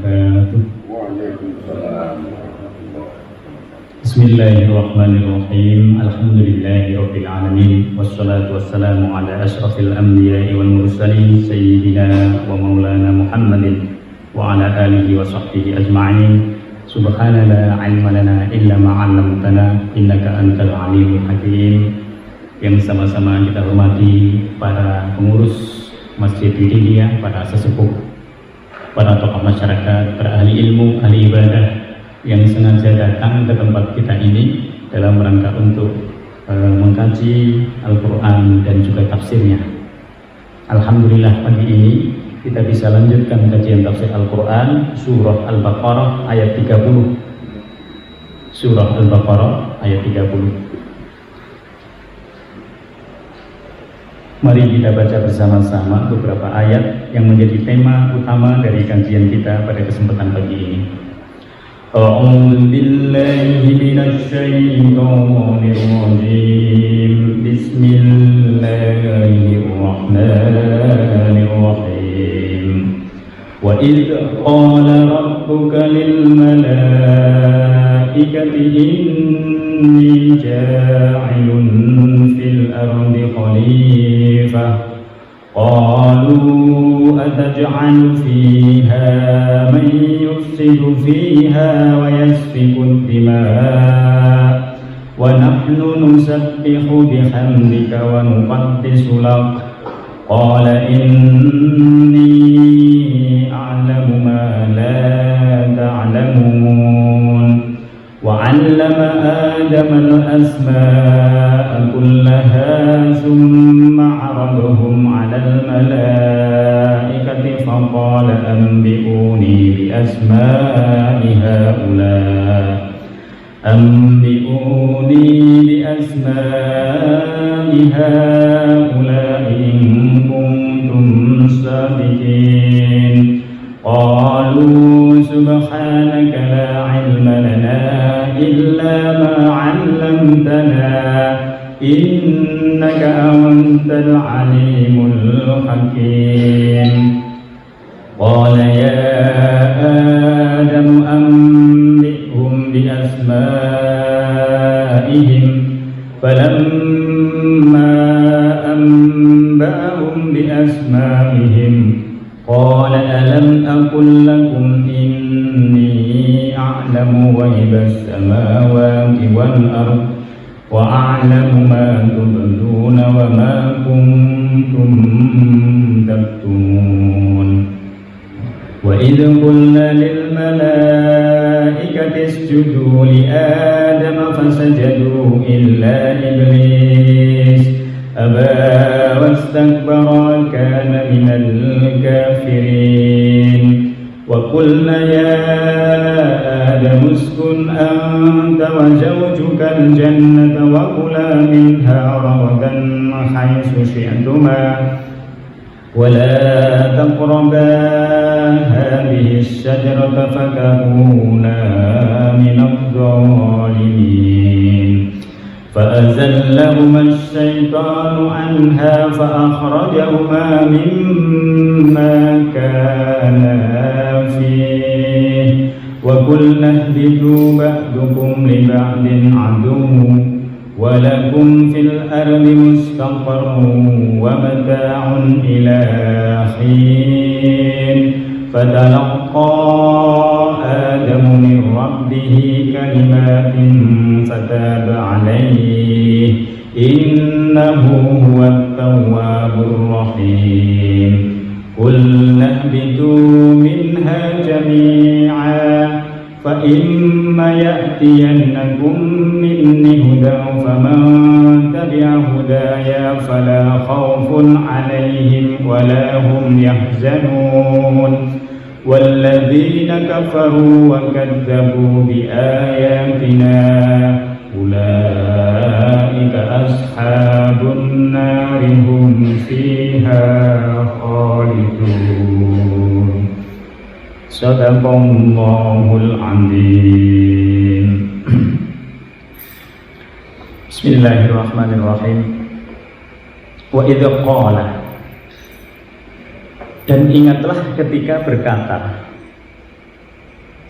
wabarakatuh. Waalaikumsalam. Bismillahirrahmanirrahim. Alhamdulillahirabbil alamin wassalatu wassalamu ala asyrafil anbiya'i wal mursalin sayyidina wa maulana Muhammadin wa ala alihi wa sahbihi ajma'in. Subhana la ilma lana illa ma 'allamtana innaka antal alimul hakim. Yang sama-sama kita hormati para pengurus Masjid Bidiliyah, para sesepuh, para tokoh masyarakat, para ahli ilmu, ahli ibadah yang sengaja datang ke tempat kita ini dalam rangka untuk mengkaji Al-Quran dan juga tafsirnya. Alhamdulillah pagi ini kita bisa lanjutkan kajian tafsir Al-Quran surah Al-Baqarah ayat 30. Surah Al-Baqarah ayat 30. Mari kita baca bersama-sama beberapa ayat yang menjadi tema utama dari kajian kita pada kesempatan pagi ini. A'udzu billahi minasy syaithanir rajim. Bismillahirrahmanirrahim. Wa idz qala rabbuka lil malaikati inni ja'ilun fil ardi khalifah qalu ataj'alu fiha man yufsidu fiha wa yasfiku ad-dima' wa nahnu nusabbihu bihamdika wa nuqaddisu lak qala inni a'lamu ma la ta'lamun wa 'allama adama al-asma'a kullaha thumma 'aradahum 'ala al-mala'ikati faqala anbi'uni bi asma'i ha'ula'i in kuntum sadiqin qalu subhanaka la 'ilma lana illa ma 'allamtana innaka antal 'alimul hakim. Qala ya Adam anbi'hum bi asma'ihim falamma anba'ahum bi asma'ihim qala alam aqul lakum inni a'lamu ghaibas samawati wal ardh wa a'lamu ma tubduna wa ma kuntum taktumun. Wa idh qulna lil malaikati isjudu li adama fasajadu illa iblis aba wastakbara kana minal kafirin. Wa qulna ya Adam uskun anta wa zawjuka al-jannata wa kula minha ragadan haythu syi'tuma wa la taqraba hadhihi ash-shajarata fatakuna minadh-dhalimin. فأزلهما الشيطان عنها فأخرجهما مما كانا فيه وقلنا اهبطوا بعضكم لبعض عدو ولكم في الأرض مستقر ومتاع إلى حين فتلقى آدم من ربه كلمات فتاب عليه إنه هو التواب الرحيم. قلنا اهبطوا منها جميعا فإما يأتينكم مني هدى فمن تبع هداي فلا خوف عليهم ولا هم يحزنون والذين كفروا وكذبوا بآياتنا أولئك أصحاب النار هم فيها خالدون. Sadaqallahul azim. Bismillahirrahmanirrahim. Wa idh qala, dan ingatlah ketika berkata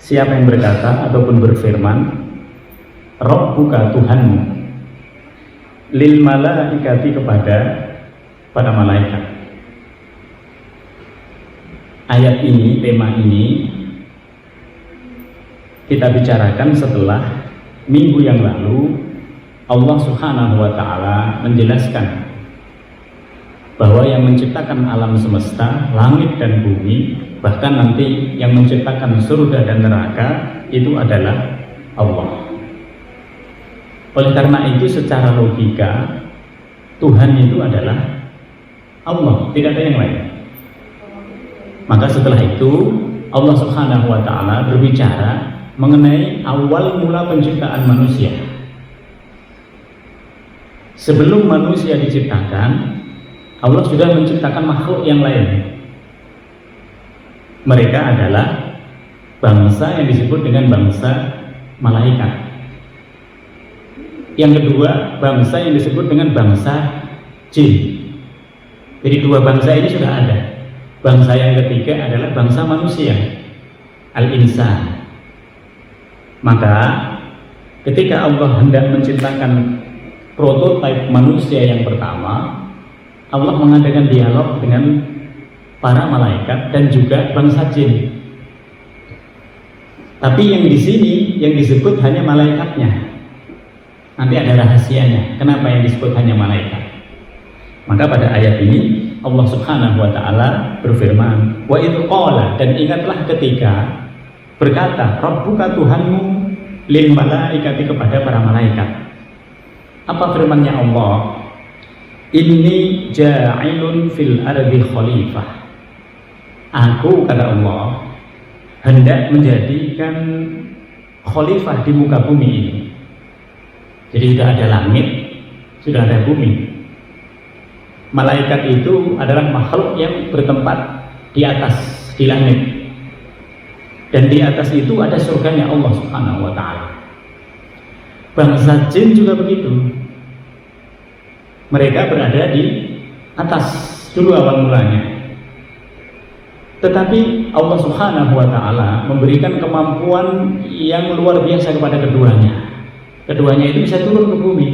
siapa yang berkata ataupun berfirman, Rabbuka Tuhanmu, lil malaikati kepada para malaikat. Ayat ini, tema ini kita bicarakan setelah minggu yang lalu Allah Subhanahu wa Ta'ala menjelaskan bahwa yang menciptakan alam semesta, langit dan bumi, bahkan nanti yang menciptakan surga dan neraka itu adalah Allah. Oleh karena itu secara logika Tuhan itu adalah Allah, tidak ada yang lain. Maka setelah itu Allah Subhanahu wa Ta'ala berbicara mengenai awal mula penciptaan manusia. Sebelum manusia diciptakan, Allah sudah menciptakan makhluk yang lain. Mereka adalah bangsa yang disebut dengan bangsa malaikat. Yang kedua, bangsa yang disebut dengan bangsa jin. Jadi dua bangsa ini sudah ada. Bangsa yang ketiga adalah bangsa manusia, al-insan. Maka ketika Allah hendak menciptakan prototipe manusia yang pertama, Allah mengadakan dialog dengan para malaikat dan juga bangsa jin. Tapi yang di sini yang disebut hanya malaikatnya. Nanti ada rahasianya. Kenapa yang disebut hanya malaikat? Maka pada ayat ini Allah Subhanahu wa Ta'ala berfirman, wa idh qala, dan ingatlah ketika berkata Rabbuka Tuhanmu lil malaikati kepada para malaikat. Apa firman-Nya Allah? Inni ja'ilun fil ardi khalifah. Aku, kata Allah, hendak menjadikan khalifah di muka bumi ini. Jadi sudah ada langit, sudah ada bumi. Malaikat itu adalah makhluk yang bertempat di atas, di langit. Dan di atas itu ada surganya Allah Subhanahu wa Ta'ala. Bangsa jin juga begitu. Mereka berada di atas dulu awal mulanya. Tetapi Allah Subhanahu wa Ta'ala memberikan kemampuan yang luar biasa kepada keduanya. Keduanya itu bisa turun ke bumi.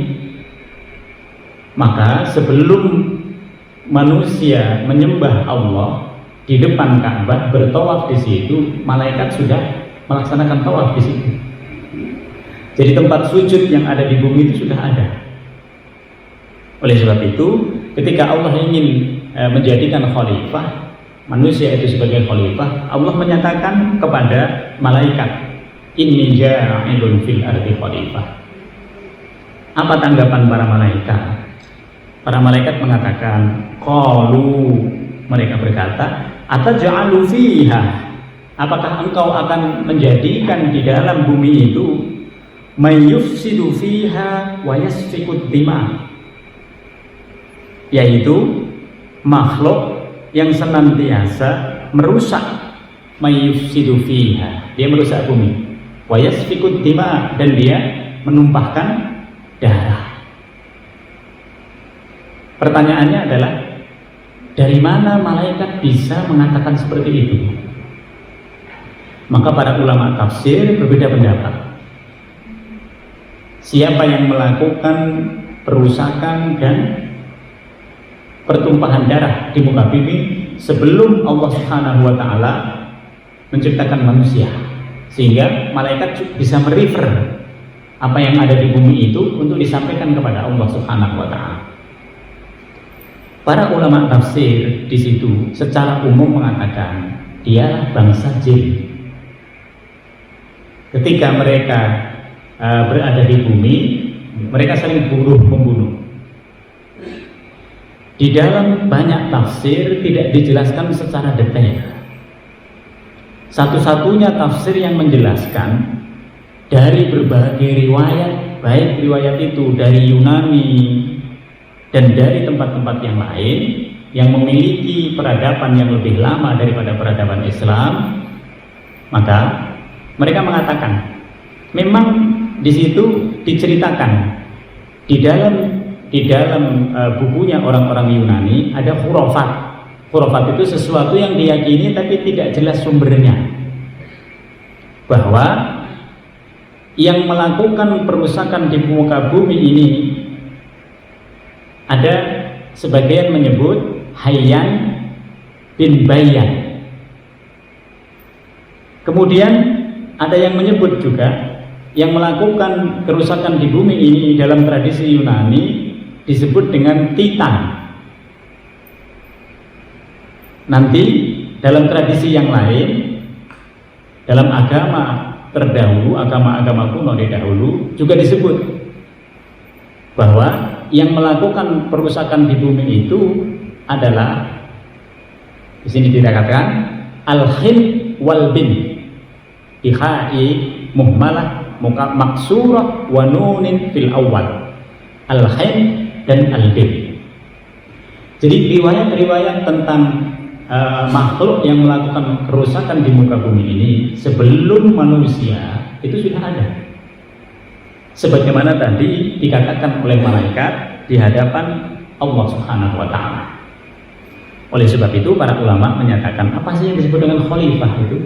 Maka sebelum manusia menyembah Allah di depan Ka'bah, bertawaf di situ, malaikat sudah melaksanakan tawaf di situ. Jadi tempat sujud yang ada di bumi itu sudah ada. Oleh sebab itu, ketika Allah ingin menjadikan khalifah, manusia itu sebagai khalifah, Allah menyatakan kepada malaikat, inni ja'ilun fil ardi khalifah. Apa tanggapan para malaikat? Para malaikat mengatakan, qalu, mereka berkata, ataj'alu fiha, apakah engkau akan menjadikan di dalam bumi itu may yufsidu fiha wa yasfikud dima, yaitu makhluk yang senantiasa merusak, may yufsidu fiha, dia merusak bumi, wa yasfikud dima, dan dia menumpahkan darah. Pertanyaannya adalah, dari mana malaikat bisa mengatakan seperti itu? Maka para ulama tafsir berbeda pendapat. Siapa yang melakukan perusakan dan pertumpahan darah di muka bumi sebelum Allah Subhanahu wa Ta'ala menciptakan manusia, sehingga malaikat bisa merefer apa yang ada di bumi itu untuk disampaikan kepada Allah Subhanahu wa Ta'ala. Para ulama tafsir di situ secara umum mengatakan dialah bangsa jin. Ketika mereka berada di bumi, mereka saling bunuh-membunuh. Di dalam banyak tafsir tidak dijelaskan secara detail. Satu-satunya tafsir yang menjelaskan dari berbagai riwayat, baik riwayat itu dari Yunani dan dari tempat-tempat yang lain yang memiliki peradaban yang lebih lama daripada peradaban Islam, maka mereka mengatakan memang di situ diceritakan di dalam bukunya orang-orang Yunani ada khurafat. Khurafat itu sesuatu yang diyakini tapi tidak jelas sumbernya. bahwa yang melakukan perusakan di muka bumi ini ada sebagian menyebut Hayyan bin Bayyan. Kemudian ada yang menyebut juga yang melakukan kerusakan di bumi ini dalam tradisi Yunani disebut dengan Titan. Nanti dalam tradisi yang lain, dalam agama terdahulu, agama-agama kuno di dahulu juga disebut bahwa yang melakukan perusakan di bumi itu adalah, di sini dikatakan al-hin wal bin, bihai muhmalah maksurah wa nunin fil awal, al-hin dan al-bin. Jadi riwayat-riwayat tentang makhluk yang melakukan kerusakan di muka bumi ini sebelum manusia itu sudah ada, sebagaimana tadi dikatakan oleh malaikat di hadapan Allah Subhanahu wa Ta'ala. Oleh sebab itu para ulama menyatakan, apa sih yang disebut dengan khalifah itu?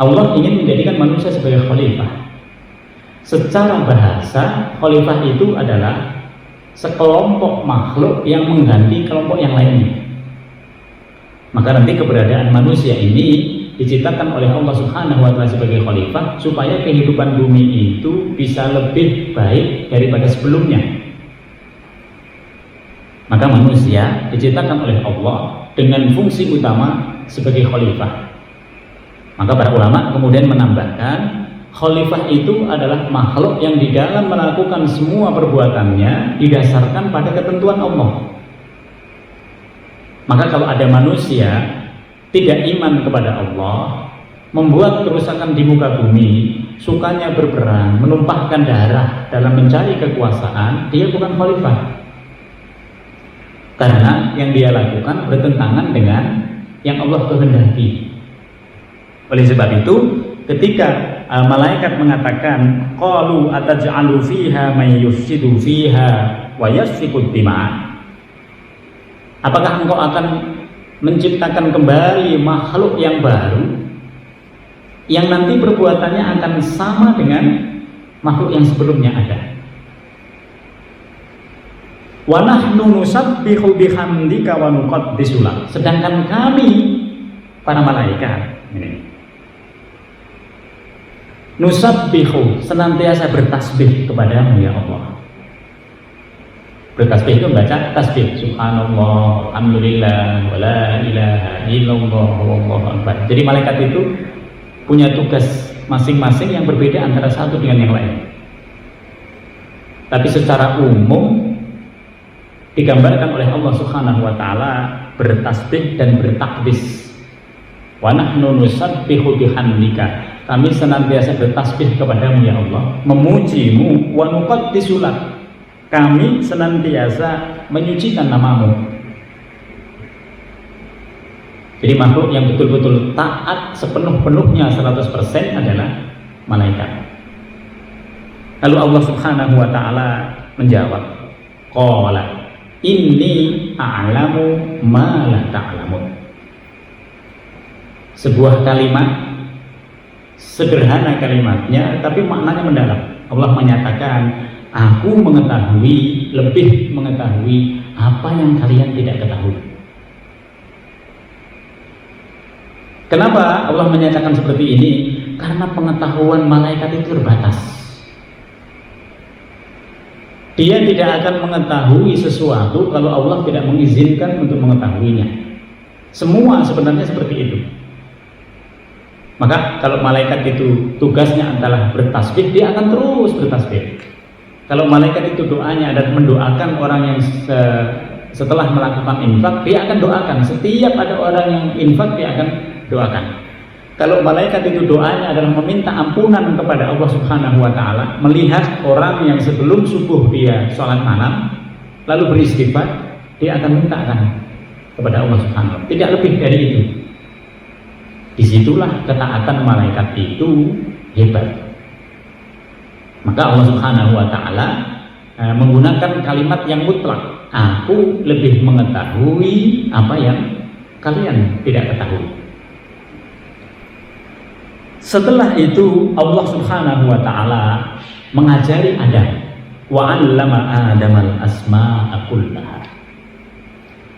Allah ingin menjadikan manusia sebagai khalifah. Secara bahasa, khalifah itu adalah sekelompok makhluk yang mengganti kelompok yang lainnya. Maka nanti keberadaan manusia ini diciptakan oleh Allah Subhanahu wa Ta'ala sebagai khalifah supaya kehidupan bumi itu bisa lebih baik daripada sebelumnya. Maka manusia diciptakan oleh Allah dengan fungsi utama sebagai khalifah. Maka para ulama kemudian menambahkan, khalifah itu adalah makhluk yang di dalam melakukan semua perbuatannya didasarkan pada ketentuan Allah. Maka kalau ada manusia tidak iman kepada Allah, membuat kerusakan di muka bumi, sukanya berperang, menumpahkan darah dalam mencari kekuasaan, dia bukan khalifah. Karena yang dia lakukan bertentangan dengan yang Allah kehendaki. Oleh sebab itu, ketika malaikat mengatakan, qalu ataj'alu fiha may yufsidu fiha wa yasfiku dima', apakah engkau akan menciptakan kembali makhluk yang baru yang nanti perbuatannya akan sama dengan makhluk yang sebelumnya ada? Wa nahnu nusabbihu bihamdika wa nuqaddisu lak. Sedangkan kami para malaikat ini nusabbihu, senantiasa bertasbih kepadamu ya Allah. Bertasbih itu membaca tasbih, subhanallah, alhamdulillah, wa la ilaha illallah, wallahu akbar. Jadi malaikat itu punya tugas masing-masing yang berbeda antara satu dengan yang lain. Tapi secara umum digambarkan oleh Allah Subhanahu wa Ta'ala bertasbih dan bertakbis. Wa nahnu nusabbihu bihamdika. Kami senantiasa bertasbih kepadamu ya Allah, memujimu, wa nuqaddisu lak. Kami senantiasa menyucikan namamu. Jadi makhluk yang betul-betul taat sepenuh-penuhnya 100% adalah malaikat. Lalu Allah Subhanahu wa Ta'ala menjawab, qala inni a'lamu ma la ta'lamun. Sebuah kalimat sederhana kalimatnya, tapi maknanya mendalam. Allah menyatakan, aku mengetahui, lebih mengetahui apa yang kalian tidak ketahui. Kenapa Allah menyatakan seperti ini? Karena pengetahuan malaikat itu terbatas. Dia tidak akan mengetahui sesuatu kalau Allah tidak mengizinkan untuk mengetahuinya. Semua sebenarnya seperti itu. Maka kalau malaikat itu tugasnya adalah bertasbih, dia akan terus bertasbih. Kalau malaikat itu doanya adalah mendoakan orang yang setelah melakukan infak, dia akan doakan. Setiap ada orang yang infak, dia akan doakan. Kalau malaikat itu doanya adalah meminta ampunan kepada Allah Subhanahu wa Ta'ala, melihat orang yang sebelum subuh dia sholat malam lalu beristighfar, dia akan mintakan kepada Allah Subhanahu wa Ta'ala. Tidak lebih dari itu. Disitulah ketaatan malaikat itu hebat. Maka Allah Subhanahu wa Ta'ala menggunakan kalimat yang mutlak, aku lebih mengetahui apa yang kalian tidak ketahui. Setelah itu Allah Subhanahu wa taala mengajari Adam, wa 'allama Adamal asma'a kullaha.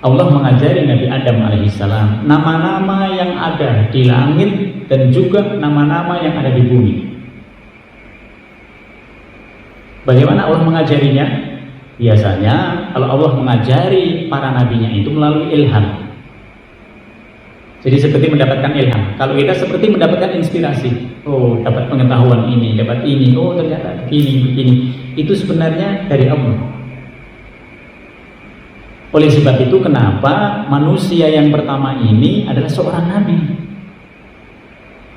Allah mengajari Nabi Adam alaihissalam nama-nama yang ada di langit dan juga nama-nama yang ada di bumi. Bagaimana Allah mengajarinya? Biasanya kalau Allah mengajari para nabinya itu melalui ilham. Jadi seperti mendapatkan ilham. Kalau kita seperti mendapatkan inspirasi. Oh, dapat pengetahuan ini, dapat ini. Oh, ternyata begini. Itu sebenarnya dari Allah. Oleh sebab itu kenapa manusia yang pertama ini adalah seorang nabi.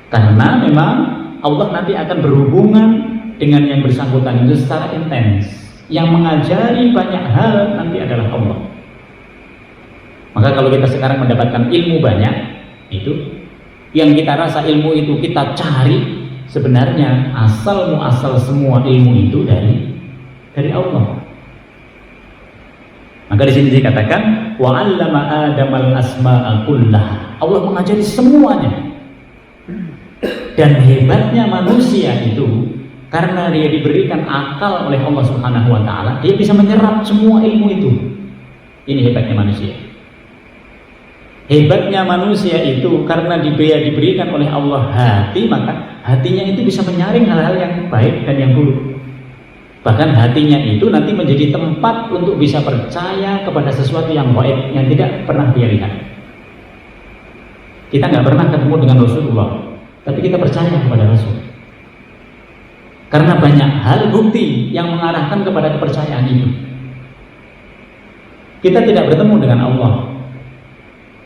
Karena memang Allah nanti akan berhubungan dengan yang bersangkutan itu secara intens. Yang mengajari banyak hal nanti adalah Allah. Maka kalau kita sekarang mendapatkan ilmu banyak, itu yang kita rasa ilmu itu kita cari, sebenarnya asal muasal semua ilmu itu dari Allah. Maka di sini dikatakan wa 'allama Adamal asma'a kullaha. Allah mengajari semuanya. Dan hebatnya manusia itu karena dia diberikan akal oleh Allah Subhanahu wa taala, dia bisa menyerap semua ilmu itu. Ini hebatnya manusia. Hebatnya manusia itu karena dia diberikan oleh Allah hati, maka hatinya itu bisa menyaring hal-hal yang baik dan yang buruk. Bahkan hatinya itu nanti menjadi tempat untuk bisa percaya kepada sesuatu yang gaib yang tidak pernah dia lihat. Kita nggak pernah ketemu dengan Rasulullah, tapi kita percaya kepada Rasul. Karena banyak hal bukti yang mengarahkan kepada kepercayaan itu. Kita tidak bertemu dengan Allah,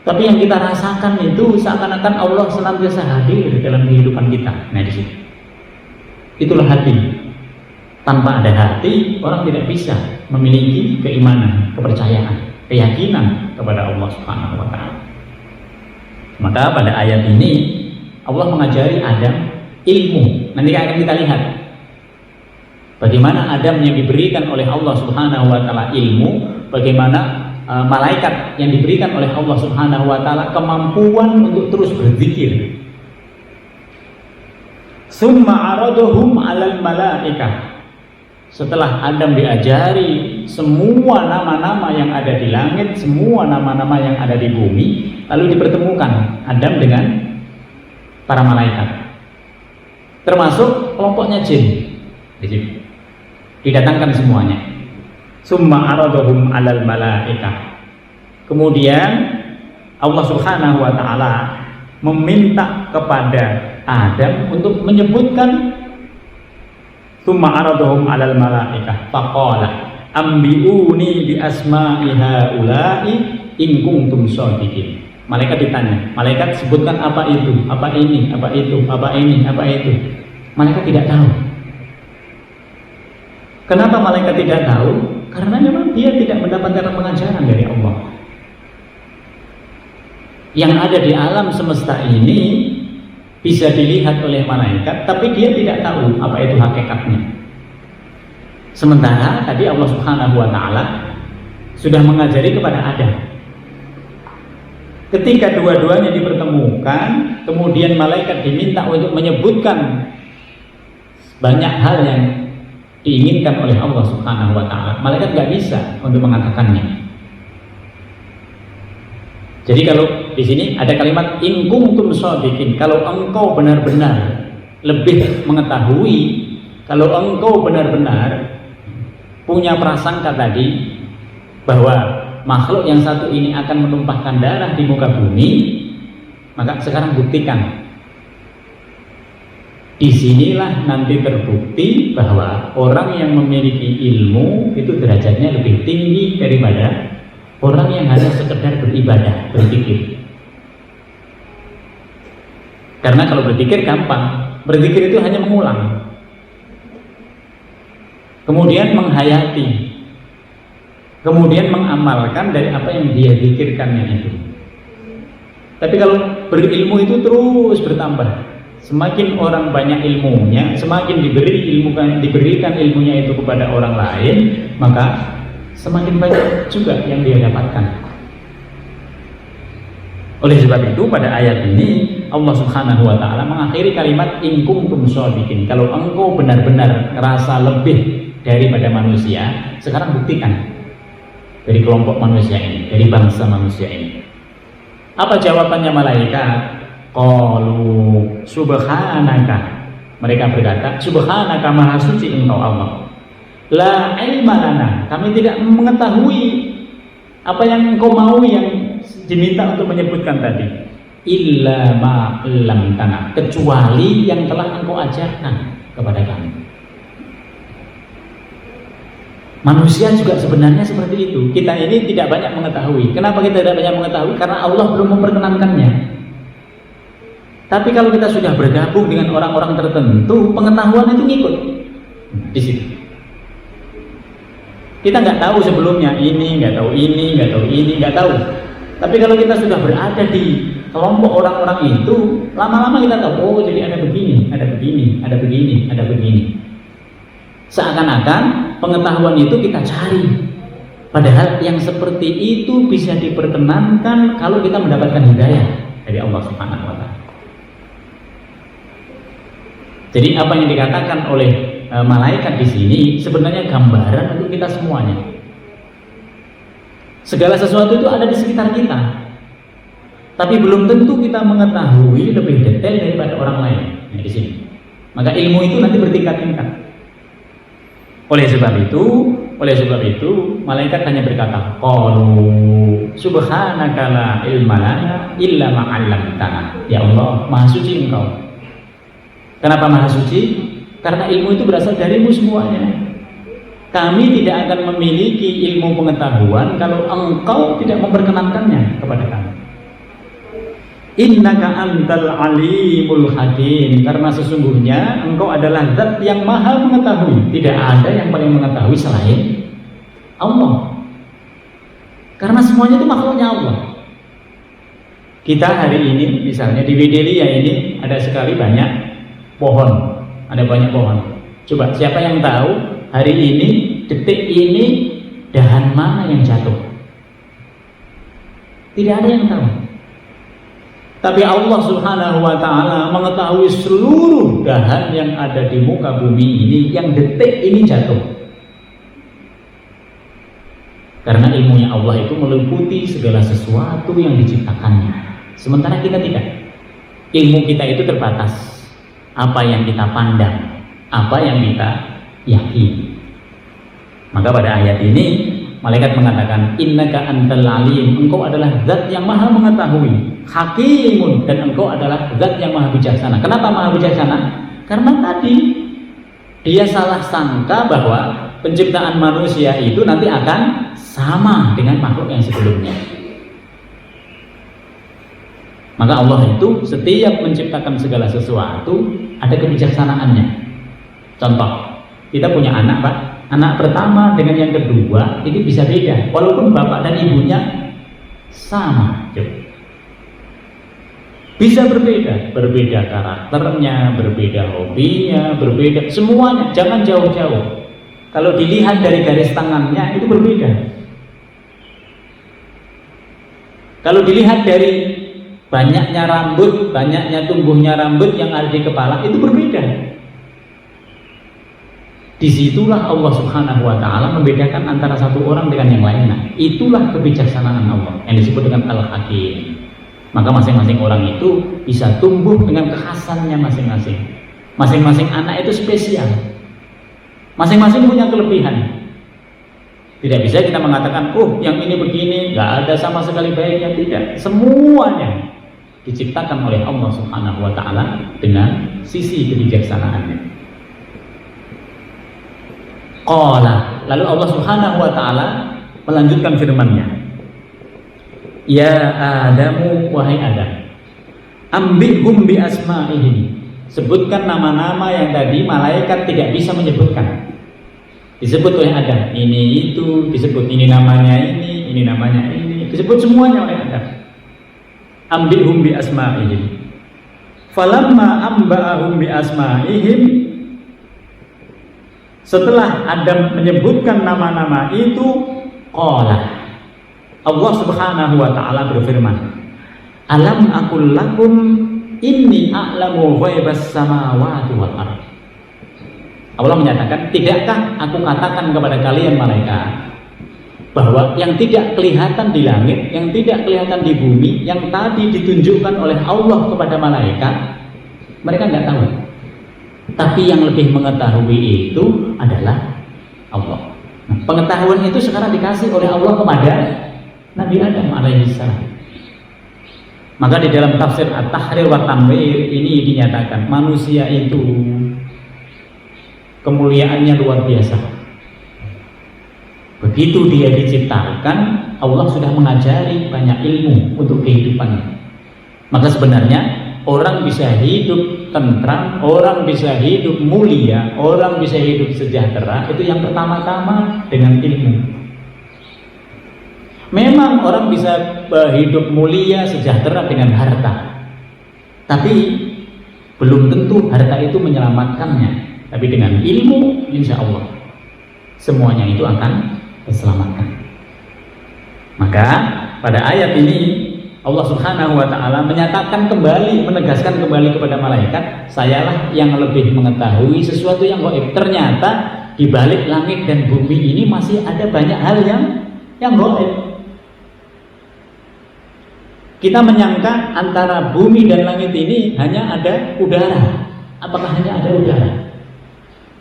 tapi yang kita rasakan itu seakan-akan Allah senantiasa hadir dalam kehidupan kita. Nah di sini, itulah hati. Tanpa ada hati, orang tidak bisa memiliki keimanan, kepercayaan, keyakinan kepada Allah Subhanahu wa taala. Maka pada ayat ini Allah mengajari Adam ilmu. Nanti akan kita lihat bagaimana Adam yang diberikan oleh Allah Subhanahu wa taala ilmu, bagaimana malaikat yang diberikan oleh Allah Subhanahu wa taala kemampuan untuk terus berzikir. Summa araduhum 'alal malaikah. Setelah Adam diajari semua nama-nama yang ada di langit, semua nama-nama yang ada di bumi, lalu dipertemukan Adam dengan para malaikat, termasuk kelompoknya jin. Di sini didatangkan semuanya. Summa aradahum 'alal malaikah. Kemudian Allah Subhanahu wa taala meminta kepada Adam untuk menyebutkan Summa aradahum 'alal malaikah faqala ambiuni bi asma'i haula'i in kuntum shadiqin. Malaikat ditanya, malaikat sebutkan apa itu, apa ini, apa itu, apa ini, apa itu. Malaikat tidak tahu. Kenapa malaikat tidak tahu? Karena memang dia tidak mendapatkan pengajaran dari Allah. Yang ada di alam semesta ini bisa dilihat oleh malaikat, tapi dia tidak tahu apa itu hakikatnya. Sementara tadi Allah Subhanahu wa taala sudah mengajari kepada Adam. Ketika dua-duanya dipertemukan, kemudian malaikat diminta untuk menyebutkan banyak hal yang diinginkan oleh Allah Subhanahu wa taala. Malaikat nggak bisa untuk mengatakannya. Jadi kalau di sini ada kalimat in kuntum shadiqin, kalau engkau benar-benar lebih mengetahui, kalau engkau benar-benar punya prasangka tadi bahwa makhluk yang satu ini akan menumpahkan darah di muka bumi, maka sekarang buktikan. Disinilah nanti terbukti bahwa orang yang memiliki ilmu itu derajatnya lebih tinggi daripada orang yang hanya sekedar beribadah, berzikir. Karena kalau berzikir gampang, berzikir itu hanya mengulang, kemudian menghayati, kemudian mengamalkan dari apa yang dia zikirkannya itu. Tapi kalau berilmu itu terus bertambah. Semakin orang banyak ilmunya, semakin diberikan ilmunya itu kepada orang lain, maka semakin banyak juga yang dia dapatkan. Oleh sebab itu pada ayat ini Allah Subhanahu wa taala mengakhiri kalimat in kuntum shodiqin. Kalau engkau benar-benar ngerasa lebih daripada manusia, sekarang buktikan dari kelompok manusia ini, dari bangsa manusia ini. Apa jawabannya malaikat? Qalu subhanaka. Mereka berkata, subhanaka, maha suci engkau Allah. La ilma lana, kami tidak mengetahui apa yang engkau mau yang diminta untuk menyebutkan tadi. Illa ma 'allamtana, kecuali yang telah engkau ajarkan kepada kami. Manusia juga sebenarnya seperti itu. Kita ini tidak banyak mengetahui. Kenapa kita tidak banyak mengetahui? Karena Allah belum memperkenankannya. Tapi kalau kita sudah bergabung dengan orang-orang tertentu, pengetahuan itu ngikut di situ. Kita nggak tahu sebelumnya ini, nggak tahu ini, nggak tahu ini, nggak tahu. Tapi kalau kita sudah berada di kelompok orang-orang itu, lama-lama kita tahu, oh jadi ada begini, ada begini, ada begini, ada begini. Seakan-akan pengetahuan itu kita cari. Padahal yang seperti itu bisa diperkenankan kalau kita mendapatkan hidayah dari Allah Subhanahu wa taala. Jadi apa yang dikatakan oleh malaikat di sini sebenarnya gambaran untuk kita semuanya. Segala sesuatu itu ada di sekitar kita, tapi belum tentu kita mengetahui lebih detail daripada orang lain. Nah, di sini, maka ilmu itu nanti bertingkat-tingkat. Oleh sebab itu, malaikat hanya berkata, qalu subhanaka la ilma lana illa ma 'allamtana. Ya Allah, maha suci engkau. Kenapa maha suci? Karena ilmu itu berasal darimu semuanya. Kami tidak akan memiliki ilmu pengetahuan kalau engkau tidak memperkenankannya kepada kami. Innaka antal alimul hakim. Karena sesungguhnya engkau adalah zat yang maha mengetahui. Tidak ada yang paling mengetahui selain Allah. Karena semuanya itu makhluknya Allah. Kita hari ini misalnya di Widelia ini ada sekali banyak pohon, ada banyak pohon. Coba siapa yang tahu hari ini, detik ini, dahan mana yang jatuh? Tidak ada yang tahu. Tapi Allah Subhanahu wa taala mengetahui seluruh dahan yang ada di muka bumi ini yang detik ini jatuh. Karena ilmunya Allah itu meliputi segala sesuatu yang diciptakannya. Sementara kita tidak. Ilmu kita itu terbatas. Apa yang kita pandang, apa yang kita yakini. Maka pada ayat ini malaikat mengatakan innaka antal alim, engkau adalah zat yang maha mengetahui, hakimun, dan engkau adalah zat yang maha bijaksana. Kenapa maha bijaksana? Karena tadi dia salah sangka bahwa penciptaan manusia itu nanti akan sama dengan makhluk yang sebelumnya. Maka Allah itu setiap menciptakan segala sesuatu ada kebijaksanaannya. Contoh, kita punya anak, Pak. Anak pertama dengan yang kedua ini bisa beda, walaupun bapak dan ibunya sama. Bisa berbeda karakternya, berbeda hobinya, berbeda semuanya. Jangan jauh-jauh. Kalau dilihat dari garis tangannya itu berbeda. Kalau dilihat dari banyaknya rambut, banyaknya tumbuhnya rambut yang ada di kepala itu berbeda. Disitulah Allah Subhanahu wa taala membedakan antara satu orang dengan yang lainnya. Itulah kebijaksanaan Allah yang disebut dengan Al-Hakim. Maka masing-masing orang itu bisa tumbuh dengan kekhasannya masing-masing. Masing-masing anak itu spesial. Masing-masing punya kelebihan. Tidak bisa kita mengatakan, oh yang ini begini, nggak ada sama sekali baiknya. Tidak, semuanya diciptakan oleh Allah Subhanahu wa taala dengan sisi kebijaksanaannya. Qala, lalu Allah Subhanahu wa taala melanjutkan firman-Nya. Ya Adamu, wahai Adam, ambihum bi asma'ihim. Sebutkan nama-nama yang tadi malaikat tidak bisa menyebutkan. Disebut oleh Adam, ini itu, disebut ini namanya ini namanya ini, disebut semuanya oleh Adam. Ambihum bi asma'ihim. Falamma amba'ahum bi asma'ihim, setelah Adam menyebutkan nama-nama itu, qala, Allah Subhanahu wa taala berfirman, alam aqul lakum inni a'lamu ghaibas samawati wal ardh. Allah menyatakan, tidakkah aku katakan kepada kalian malaikat bahwa yang tidak kelihatan di langit, yang tidak kelihatan di bumi, yang tadi ditunjukkan oleh Allah kepada malaikat, mereka nggak tahu. Tapi yang lebih mengetahui itu adalah Allah. Nah, pengetahuan itu sekarang dikasih oleh Allah kepada Nabi Adam alaihissalam. Maka di dalam tafsir At-Tahrir wa Tanwir ini dinyatakan manusia itu kemuliaannya luar biasa. Begitu dia diciptakan, Allah sudah mengajari banyak ilmu untuk kehidupannya. Maka sebenarnya orang bisa hidup tentram, orang bisa hidup mulia, orang bisa hidup sejahtera, itu yang pertama-tama dengan ilmu. Memang orang bisa hidup mulia, sejahtera dengan harta, tapi belum tentu harta itu menyelamatkannya. Tapi dengan ilmu, insya Allah semuanya itu akan diselamatkan. Maka pada ayat ini Allah Subhanahu wa Ta'ala menyatakan kembali, menegaskan kembali kepada malaikat, sayalah yang lebih mengetahui sesuatu yang gaib. Ternyata di balik langit dan bumi ini masih ada banyak hal yang gaib. Kita menyangka antara bumi dan langit ini hanya ada udara. Apakah hanya ada udara?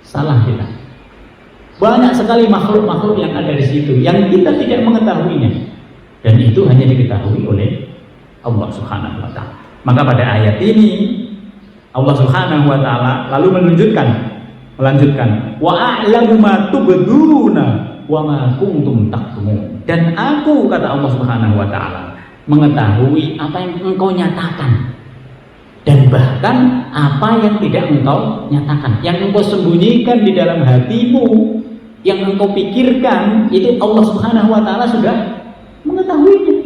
Salah kita. Banyak sekali makhluk-makhluk yang ada di situ yang kita tidak mengetahuinya, dan itu hanya diketahui oleh Allah Subhanahu wa Ta'ala. Maka pada ayat ini Allah Subhanahu wa Ta'ala lalu melanjutkan wa a'lamu ma tubduna wa ma kuntum taktumun. Dan aku, kata Allah Subhanahu wa Ta'ala, mengetahui apa yang engkau nyatakan dan bahkan apa yang tidak engkau nyatakan, yang engkau sembunyikan di dalam hatimu, yang engkau pikirkan, itu Allah Subhanahu wa Ta'ala sudah mengetahuinya.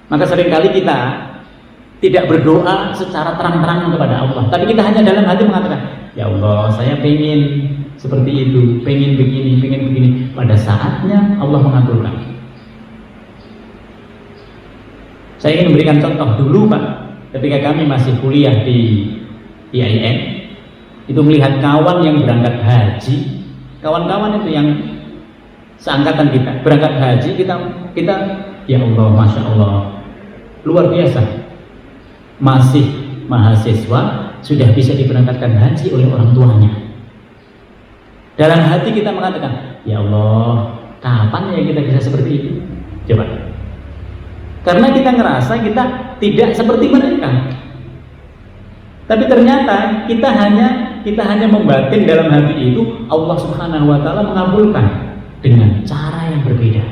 Maka seringkali kita tidak berdoa secara terang-terangan kepada Allah, tapi kita hanya dalam hati mengatakan, ya Allah, saya pengen seperti itu, pengen begini. Pada saatnya Allah mengabulkan. Saya ingin memberikan contoh dulu, Pak. Ketika kami masih kuliah di IAIN, itu melihat kawan yang berangkat haji, kawan-kawan itu yang seangkatan kita berangkat haji, kita ya Allah, Masya Allah, luar biasa, masih mahasiswa sudah bisa diberangkatkan haji oleh orang tuanya. Dalam hati kita mengatakan, ya Allah, kapan ya kita bisa seperti itu? Coba. Karena kita ngerasa kita tidak seperti mereka. Tapi ternyata kita hanya membatin dalam hati itu, Allah Subhanahu wa Ta'ala mengabulkan dengan cara yang berbeda.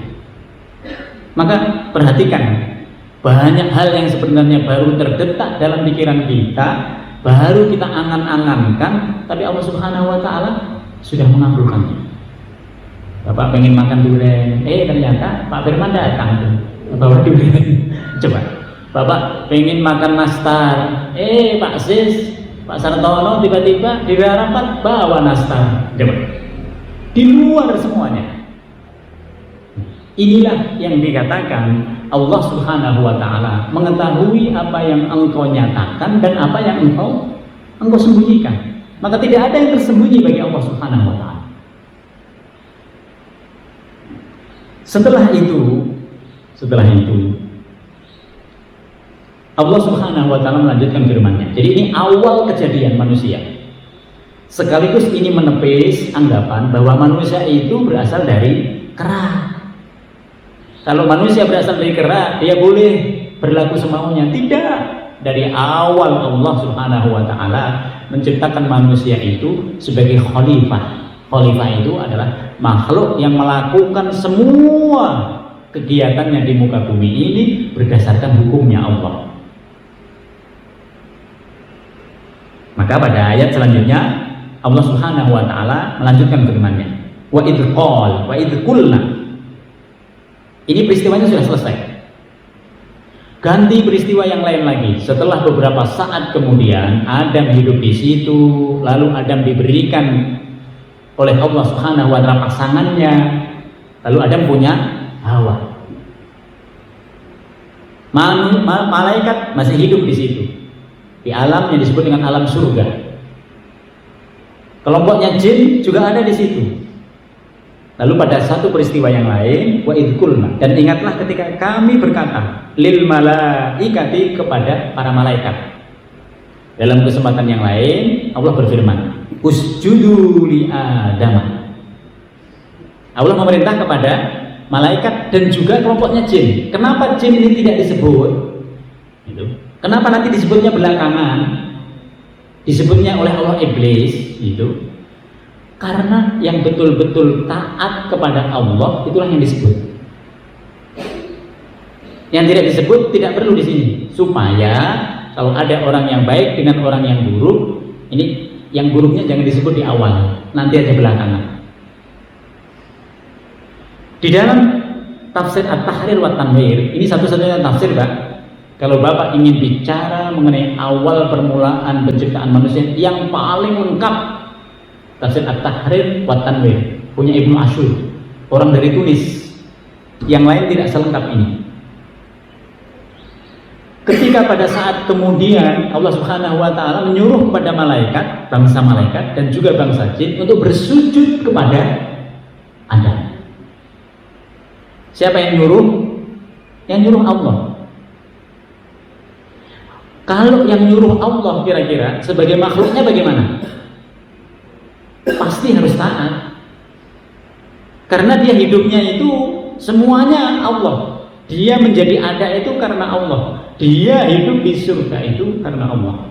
Maka perhatikan, banyak hal yang sebenarnya baru terdetak dalam pikiran kita, baru kita angan-angankan, tapi Allah Subhanahu wa Ta'ala sudah mengabulkannya. Bapak pengen makan durian, ternyata Pak Firman datang bawa durian. Coba, Bapak pengen makan nastar, Pak Sis, Pak Sartono tiba-tiba di rapat bawa nastar. Coba, di luar semuanya. Inilah yang dikatakan Allah Subhanahu wa Ta'ala mengetahui apa yang engkau nyatakan dan apa yang engkau sembunyikan. Maka tidak ada yang tersembunyi bagi Allah Subhanahu wa Ta'ala. Setelah itu Allah Subhanahu wa Ta'ala melanjutkan firman-Nya. Jadi ini awal kejadian manusia. Sekaligus ini menepis anggapan bahwa manusia itu berasal dari kera. Kalau manusia berasal dari kera, dia boleh berlaku semaunya. Tidak. Dari awal Allah Subhanahu wa Ta'ala menciptakan manusia itu sebagai khalifah. Khalifah itu adalah makhluk yang melakukan semua kegiatannya di muka bumi ini berdasarkan hukumnya Allah. Maka pada ayat selanjutnya Allah Subhanahu wa Ta'ala melanjutkan firman-Nya, wa idh qulna. Ini peristiwanya sudah selesai. Ganti peristiwa yang lain lagi. Setelah beberapa saat kemudian Adam hidup di situ, lalu Adam diberikan oleh Allah Subhanahu wa Ta'ala pasangannya, lalu Adam punya Hawa. Malaikat masih hidup di situ, di alam yang disebut dengan alam surga. Kelompoknya jin juga ada di situ. Lalu pada satu peristiwa yang lain, wa idkulna, dan ingatlah ketika kami berkata lil malaikati, kepada para malaikat. Dalam kesempatan yang lain Allah berfirman, usjudu li Adam. Allah memerintah kepada malaikat dan juga kelompoknya jin. Kenapa jin ini tidak disebut? Kenapa nanti disebutnya belakangan? Disebutnya oleh Allah iblis itu. Karena yang betul-betul taat kepada Allah itulah yang disebut. Yang tidak disebut tidak perlu di sini. Supaya kalau ada orang yang baik dengan orang yang buruk, ini yang buruknya jangan disebut di awal, nanti aja belakangan. Di dalam tafsir At-Tahrir wa Tanwir, ini satu-satunya tafsir, Pak. Kalau Bapak ingin bicara mengenai awal permulaan penciptaan manusia yang paling lengkap, tafsir At-Tahrir wa Tanwir punya Ibnu Ashur, orang dari Tunis. Yang lain tidak selengkap ini. Ketika pada saat kemudian Allah Subhanahu wa taala menyuruh kepada malaikat, bangsa malaikat dan juga bangsa jin untuk bersujud kepada Adam. Siapa yang nyuruh? Yang nyuruh Allah. Kalau yang nyuruh Allah kira-kira sebagai makhluknya bagaimana? Pasti harus taat. Karena dia hidupnya itu semuanya Allah. Dia menjadi ada itu karena Allah. Dia hidup di surga itu karena Allah.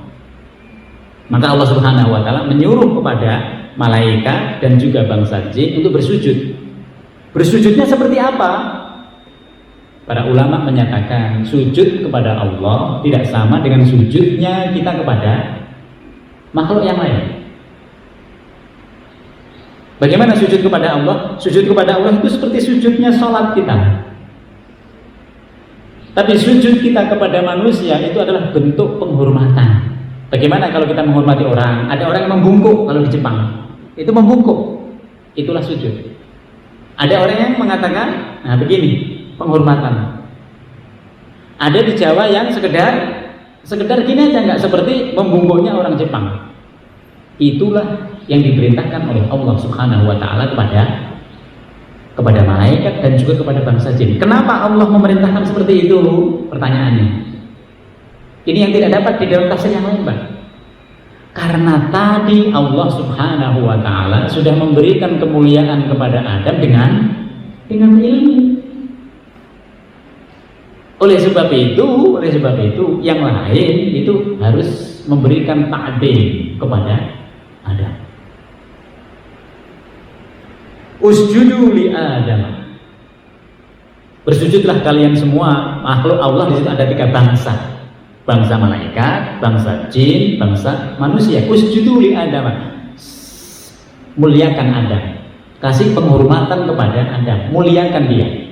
Maka Allah Subhanahu wa taala menyuruh kepada malaikat dan juga bangsa jin untuk bersujud. Bersujudnya seperti apa? Para ulama menyatakan sujud kepada Allah tidak sama dengan sujudnya kita kepada makhluk yang lain. Bagaimana sujud kepada Allah? Sujud kepada Allah itu seperti sujudnya sholat kita. Tapi sujud kita kepada manusia itu adalah bentuk penghormatan. Bagaimana kalau kita menghormati orang? Ada orang yang membungkuk kalau di Jepang. Itu membungkuk. Itulah sujud. Ada orang yang mengatakan, nah begini, penghormatan. Ada di Jawa yang sekedar gini aja, nggak seperti membungkuknya orang Jepang. Itulah yang diperintahkan oleh Allah Subhanahu wa taala kepada malaikat dan juga kepada bangsa jin. Kenapa Allah memerintahkan seperti itu? Pertanyaannya. Ini yang tidak dapat di dalam tafsir yang lain, Pak. Karena tadi Allah Subhanahu wa taala sudah memberikan kemuliaan kepada Adam dengan ilmu. Oleh sebab itu yang lain itu harus memberikan ta'zim kepada Adam. Usjudu li Adam. Bersujudlah kalian semua makhluk Allah. Di situ ada 3 bangsa. Bangsa malaikat, bangsa jin, bangsa manusia. Usjudu li Adam. Muliakan Adam. Kasih penghormatan kepada Adam. Muliakan dia.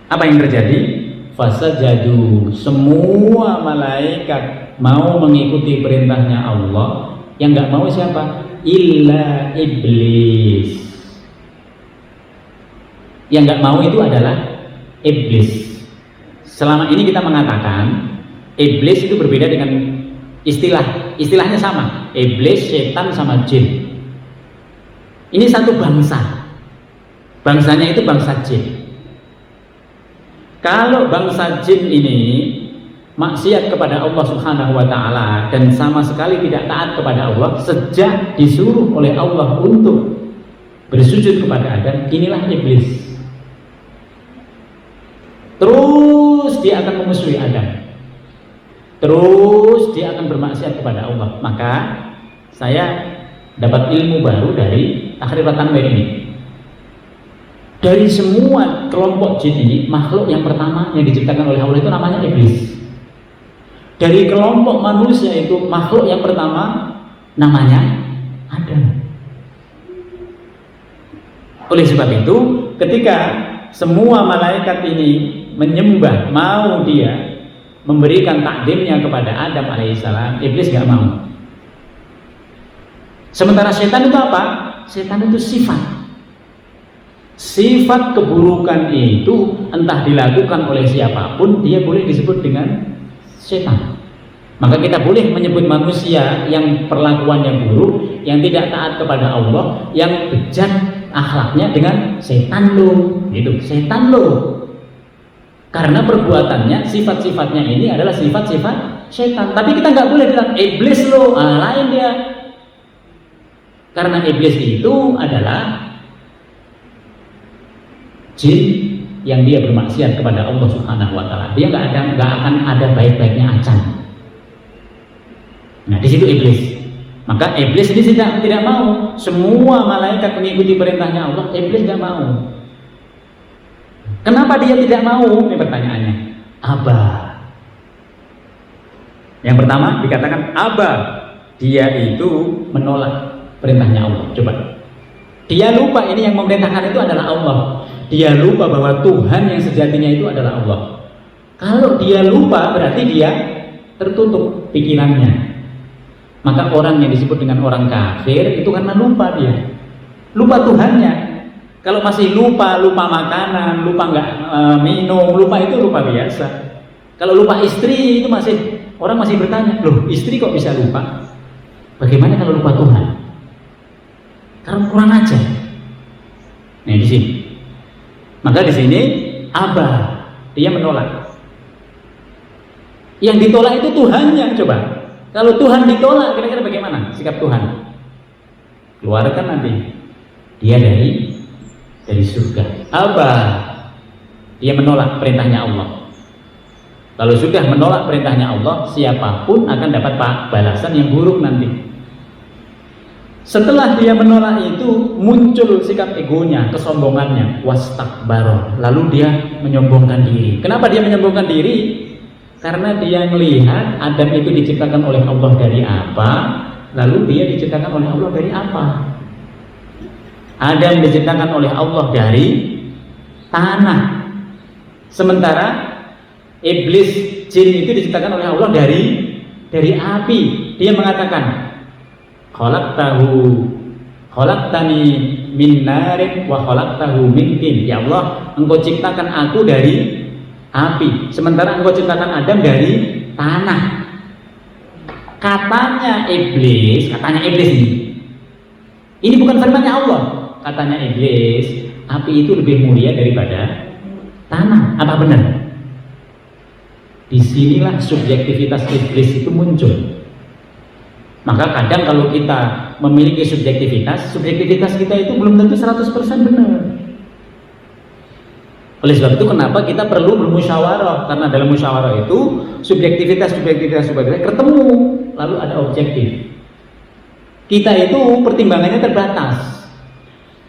Apa yang terjadi? Fasajadu, semua malaikat mau mengikuti perintahnya Allah. Yang nggak mau siapa? Illa iblis. Yang nggak mau itu adalah iblis. Selama ini kita mengatakan iblis itu berbeda dengan istilahnya sama. Iblis, setan sama jin. Ini satu bangsa. Bangsanya itu bangsa jin. Kalau bangsa jin ini maksiat kepada Allah Subhanahu wa taala dan sama sekali tidak taat kepada Allah sejak disuruh oleh Allah untuk bersujud kepada Adam, inilah iblis. Terus dia akan memusuhi Adam. Terus dia akan bermaksiat kepada Allah. Maka saya dapat ilmu baru dari Tahrir wa Tanwir ini. Dari semua kelompok jin ini, makhluk yang pertama yang diciptakan oleh Allah itu namanya iblis. Dari kelompok manusia itu, makhluk yang pertama namanya Adam. Oleh sebab itu, ketika semua malaikat ini menyembah, mau dia memberikan takdimnya kepada Adam alaihissalam, iblis gak mau. Sementara setan itu apa? Setan itu sifat. sifat keburukan itu entah dilakukan oleh siapapun, dia boleh disebut dengan setan. Maka kita boleh menyebut manusia yang perlakuan yang buruk, yang tidak taat kepada Allah, yang bejat akhlaknya dengan setan lo, gitu, setan lo. Karena perbuatannya, sifat-sifatnya ini adalah sifat-sifat setan. Tapi kita nggak boleh bilang iblis lo, lain dia. Karena iblis itu adalah jin yang dia bermaksiat kepada Allah Subhanahu wa taala. Dia nggak akan ada baik-baiknya acan. Nah, di situ iblis. Maka iblis ini tidak mau semua malaikat mengikuti perintahnya Allah. Iblis nggak mau. Kenapa dia tidak mau? Ini pertanyaannya. Aba. Yang pertama dikatakan aba. Dia itu menolak perintahnya Allah. Coba. Dia lupa ini yang memerintahkan itu adalah Allah. Dia lupa bahwa Tuhan yang sejatinya itu adalah Allah. Kalau dia lupa berarti dia tertutup pikirannya. Maka orang yang disebut dengan orang kafir itu karena lupa dia. Lupa Tuhannya. Kalau masih lupa makanan, lupa nggak minum, lupa itu lupa biasa. Kalau lupa istri itu orang masih bertanya, loh istri kok bisa lupa? Bagaimana kalau lupa Tuhan? Karena kurang ajar. Nah di sini. Maka di sini aba, dia menolak. Yang ditolak itu Tuhannya. Coba. Kalau Tuhan ditolak, kira-kira bagaimana sikap Tuhan? Keluarkan nanti dia dari surga. Aba, dia menolak perintahnya Allah. Kalau sudah menolak perintahnya Allah, siapapun akan dapat balasan yang buruk nanti. Setelah dia menolak itu, muncul sikap egonya, kesombongannya, wastakbaro. Lalu dia menyombongkan diri. Kenapa dia menyombongkan diri? Karena dia melihat Adam itu diciptakan oleh Allah dari apa, lalu dia diciptakan oleh Allah dari apa? Adam diciptakan oleh Allah dari tanah. Sementara iblis jin itu diciptakan oleh Allah dari api. Dia mengatakan, khalaqtani min narin wa khalaqtahu min tin. Ya Allah, Engkau ciptakan aku dari api, sementara Engkau ciptakan Adam dari tanah. Katanya iblis ini bukan firman-Nya Allah. Katanya iblis, api itu lebih mulia daripada tanah. Apa benar? Disinilah subjektivitas iblis itu muncul. Maka kadang kalau kita memiliki subjektivitas kita itu belum tentu 100% benar. Oleh sebab itu kenapa kita perlu bermusyawarah, karena dalam musyawarah itu subjektivitas ketemu, lalu ada objektif. Kita itu pertimbangannya terbatas.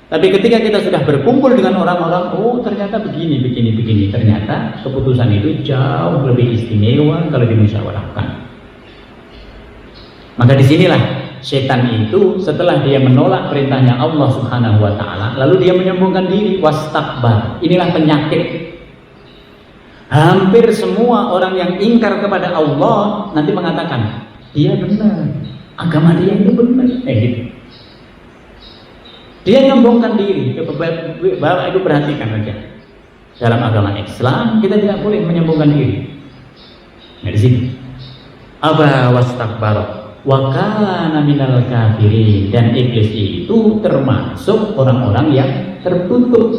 Tapi ketika kita sudah berkumpul dengan orang-orang, oh ternyata begini, ternyata keputusan itu jauh lebih istimewa kalau dimusyawarahkan. Maka disinilah setan itu setelah dia menolak perintahnya Allah Subhanahu wa taala, lalu dia menyombongkan diri, wastakbar. Inilah penyakit. Hampir semua orang yang ingkar kepada Allah nanti mengatakan, dia benar, agama dia itu benar. Gitu. Dia menyombongkan diri. Bapak Ibu perhatikan saja. Dalam agama Islam kita tidak boleh menyombongkan diri. Nah di sini. Aba wastakbar. Wa kana minal kafirin, dan iblis itu termasuk orang-orang yang tertutup,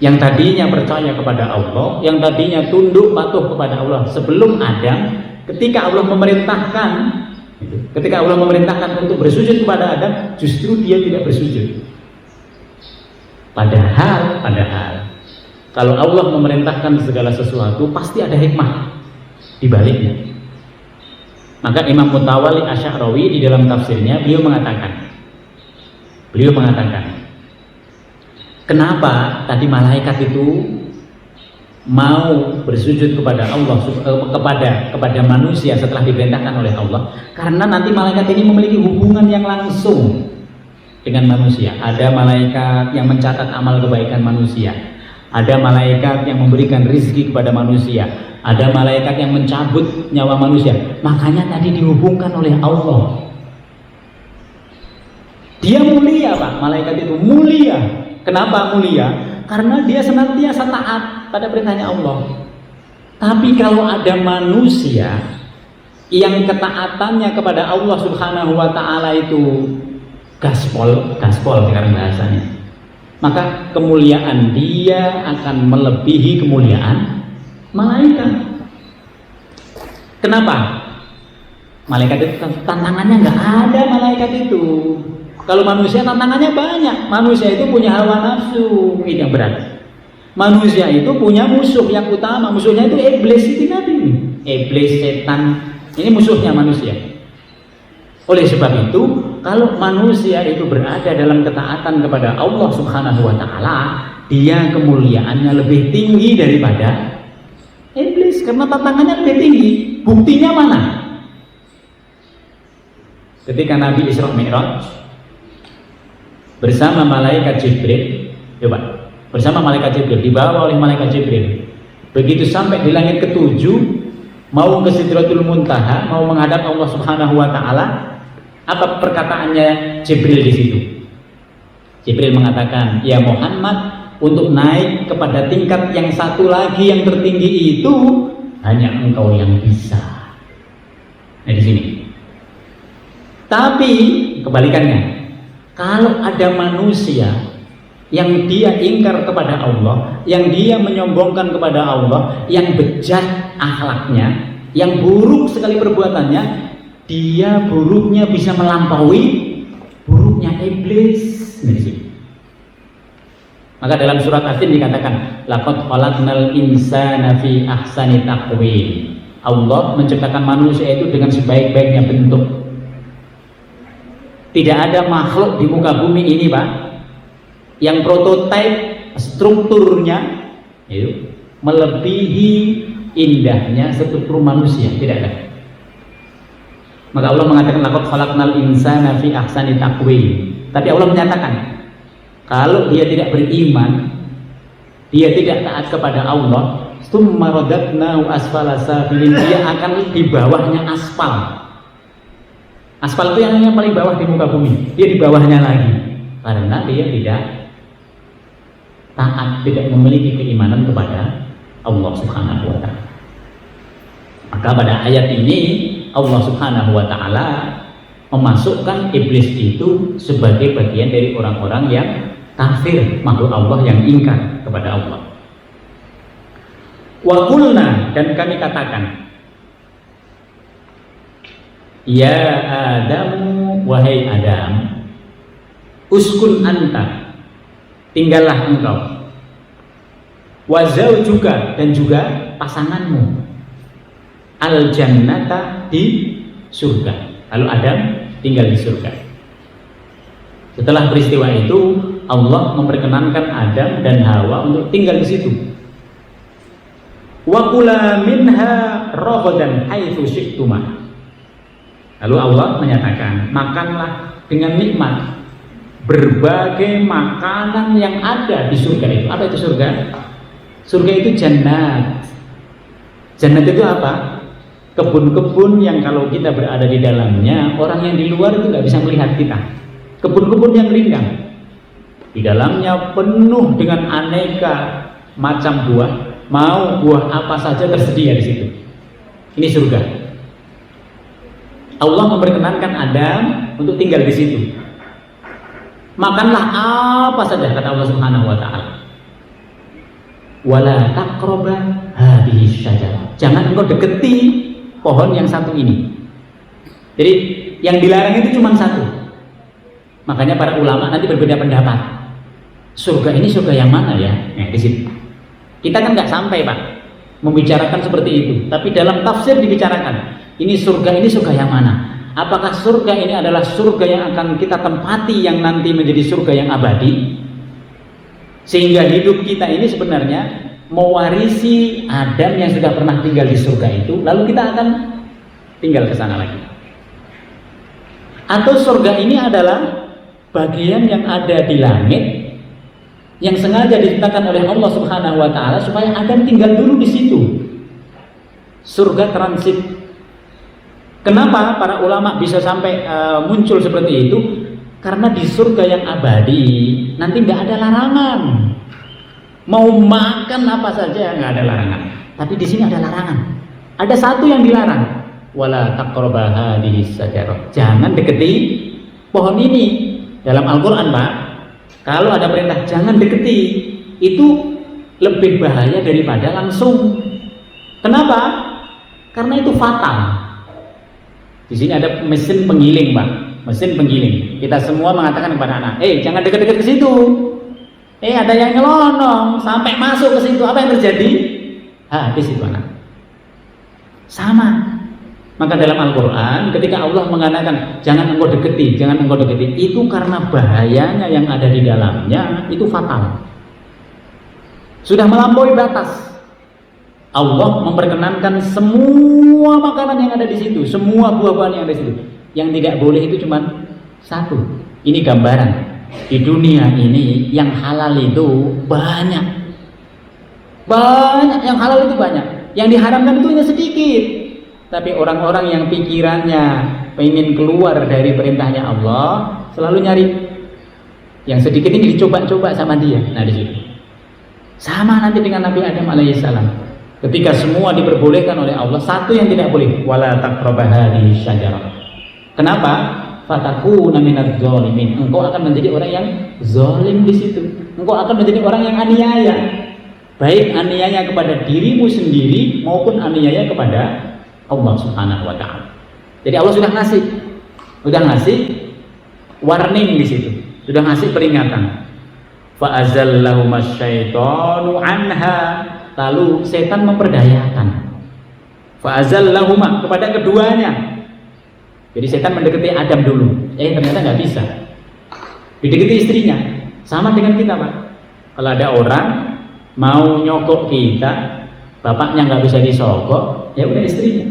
yang tadinya percaya kepada Allah, yang tadinya tunduk patuh kepada Allah sebelum Adam. Ketika Allah memerintahkan untuk bersujud kepada Adam, justru dia tidak bersujud. Padahal kalau Allah memerintahkan segala sesuatu pasti ada hikmah di baliknya. Maka Imam Mutawalli Asy'arawi di dalam tafsirnya beliau mengatakan, kenapa tadi malaikat itu mau bersujud kepada Allah, kepada manusia setelah diperintahkan oleh Allah? Karena nanti malaikat ini memiliki hubungan yang langsung dengan manusia. Ada malaikat yang mencatat amal kebaikan manusia, ada malaikat yang memberikan rizki kepada manusia, ada malaikat yang mencabut nyawa manusia. Makanya tadi dihubungkan oleh Allah. Dia mulia Pak, malaikat itu mulia. Kenapa mulia? Karena dia senantiasa taat pada perintahnya Allah. Tapi kalau ada manusia yang ketaatannya kepada Allah Subhanahu wa taala itu gaspol sekarang bahasanya, maka kemuliaan dia akan melebihi kemuliaan malaikat. Kenapa? Malaikat itu tantangannya nggak ada, malaikat itu. Kalau manusia tantangannya banyak. Manusia itu punya hawa nafsu, ini yang berat. Manusia itu punya musuh yang utama. Musuhnya itu iblis itu tadi. Iblis, setan, ini musuhnya manusia. Oleh sebab itu, kalau manusia itu berada dalam ketaatan kepada Allah Subhanahu wa taala, dia kemuliaannya lebih tinggi daripada iblis karena tantangannya lebih tinggi. Buktinya mana? Ketika Nabi Isra Mi'raj bersama malaikat Jibril, bersama malaikat Jibril, dibawa oleh malaikat Jibril. Begitu sampai di langit ketujuh, mau ke Sidratul Muntaha, mau menghadap Allah Subhanahu wa taala, apa perkataannya Jibril di situ? Jibril mengatakan, "Ya Muhammad, untuk naik kepada tingkat yang satu lagi yang tertinggi itu hanya engkau yang bisa." Nah di sini. Tapi kebalikannya, kalau ada manusia yang dia ingkar kepada Allah, yang dia menyombongkan kepada Allah, yang bejat akhlaknya, yang buruk sekali perbuatannya, dia buruknya bisa melampaui buruknya iblis. Nah, di sini. Maka dalam surat Yasin dikatakan, laqad khalaqnal insana fi ahsani taqwim. Allah menciptakan manusia itu dengan sebaik-baiknya bentuk. Tidak ada makhluk di muka bumi ini, Pak, yang prototipe strukturnya itu melebihi indahnya struktur manusia, tidak ada. Maka Allah mengatakan laqad khalaqnal insana fi ahsani taqwim. Tapi Allah menyatakan kalau dia tidak beriman, dia tidak taat kepada Allah, tsumma radadnahu asfala safilin, dia akan di bawahnya aspal. Aspal itu yang paling bawah di muka bumi, dia di bawahnya lagi karena dia tidak taat, tidak memiliki keimanan kepada Allah Subhanahu wa taala. Maka pada ayat ini Allah Subhanahu wa taala memasukkan iblis itu sebagai bagian dari orang-orang yang kafir, makhluk Allah yang ingkar kepada Allah. Wa qulna, dan kami katakan, ya Adamu, wahai Adam, uskun anta, tinggallah engkau, wa zaujuka, dan juga pasanganmu, al jannata, di surga. Lalu Adam tinggal di surga. Setelah peristiwa itu Allah memperkenankan Adam dan Hawa untuk tinggal di situ. Wa kula minha ragadan haitsu syi'tuma. Lalu Allah menyatakan, makanlah dengan nikmat berbagai makanan yang ada di surga itu. Apa itu surga? Surga itu jannat. Jannat itu apa? Kebun-kebun yang kalau kita berada di dalamnya, orang yang di luar itu nggak bisa melihat kita. Kebun-kebun yang rindang, di dalamnya penuh dengan aneka macam buah, mau buah apa saja tersedia di situ. Ini surga. Allah memperkenankan Adam untuk tinggal di situ. Makanlah apa saja, kata Allah Subhanahu wa taala. Wala taqraba hadhihi syajarah. Jangan engkau deketi pohon yang satu ini. Jadi yang dilarang itu cuma satu. Makanya para ulama nanti berbeda pendapat. Surga ini surga yang mana ya? Nah, di situ. Kita kan nggak sampai, Pak, membicarakan seperti itu. Tapi dalam tafsir dibicarakan. Ini surga yang mana? Apakah surga ini adalah surga yang akan kita tempati, yang nanti menjadi surga yang abadi? Sehingga hidup kita ini sebenarnya mewarisi Adam yang sudah pernah tinggal di surga itu, lalu kita akan tinggal ke sana lagi. Atau surga ini adalah bagian yang ada di langit yang sengaja diciptakan oleh Allah Subhanahu wa taala supaya Adam tinggal dulu di situ. Surga transit. Kenapa para ulama bisa sampai muncul seperti itu? Karena di surga yang abadi nanti nggak ada larangan. Mau makan apa saja nggak ada larangan. Tapi di sini ada larangan. Ada satu yang dilarang. Wala taqrabu hadhihi syajarah. Jangan deketi pohon ini. Dalam Al-Qur'an, Pak, kalau ada perintah jangan deketi, itu lebih bahaya daripada langsung. Kenapa? Karena itu fatal. Di sini ada mesin penggiling, Pak. Mesin penggiling. Kita semua mengatakan kepada anak, jangan dekat-dekat ke situ. Ada yang nyelonong sampai masuk ke situ. Apa yang terjadi? Habis itu anak. Sama. Maka dalam Al-Quran ketika Allah mengatakan jangan engkau deketi, itu karena bahayanya yang ada di dalamnya itu fatal. Sudah melampaui batas. Allah memperkenankan semua makanan yang ada di situ, semua buah-buahan yang ada di situ. Yang tidak boleh itu cuma satu. Ini gambaran. Di dunia ini yang halal itu banyak. Banyak, yang halal itu banyak. Yang diharamkan itu hanya sedikit. Tapi orang-orang yang pikirannya pengen keluar dari perintahnya Allah selalu nyari yang sedikit ini dicoba-coba sama dia. Nah di situ. Sama nanti dengan Nabi Adam alaihissalam. Ketika semua diperbolehkan oleh Allah, satu yang tidak boleh, wala taqrabu hadhihi syajarah. Kenapa? Fatakuna minadz zalimin. Engkau akan menjadi orang yang zalim di situ. Engkau akan menjadi orang yang aniaya. Baik aniaya kepada dirimu sendiri maupun aniaya kepada Allah Subhanahu wa taala. Jadi Allah sudah ngasih warning di situ. Sudah ngasih peringatan. Fa azallahuma syaitanu anha. Lalu setan memperdayakan. Fa azallahuma kepada keduanya. Jadi setan mendekati Adam dulu. Ternyata nggak bisa. Didekati istrinya. Sama dengan kita, Pak. Kalau ada orang mau nyokok kita, bapaknya nggak bisa disogok, ya udah istrinya.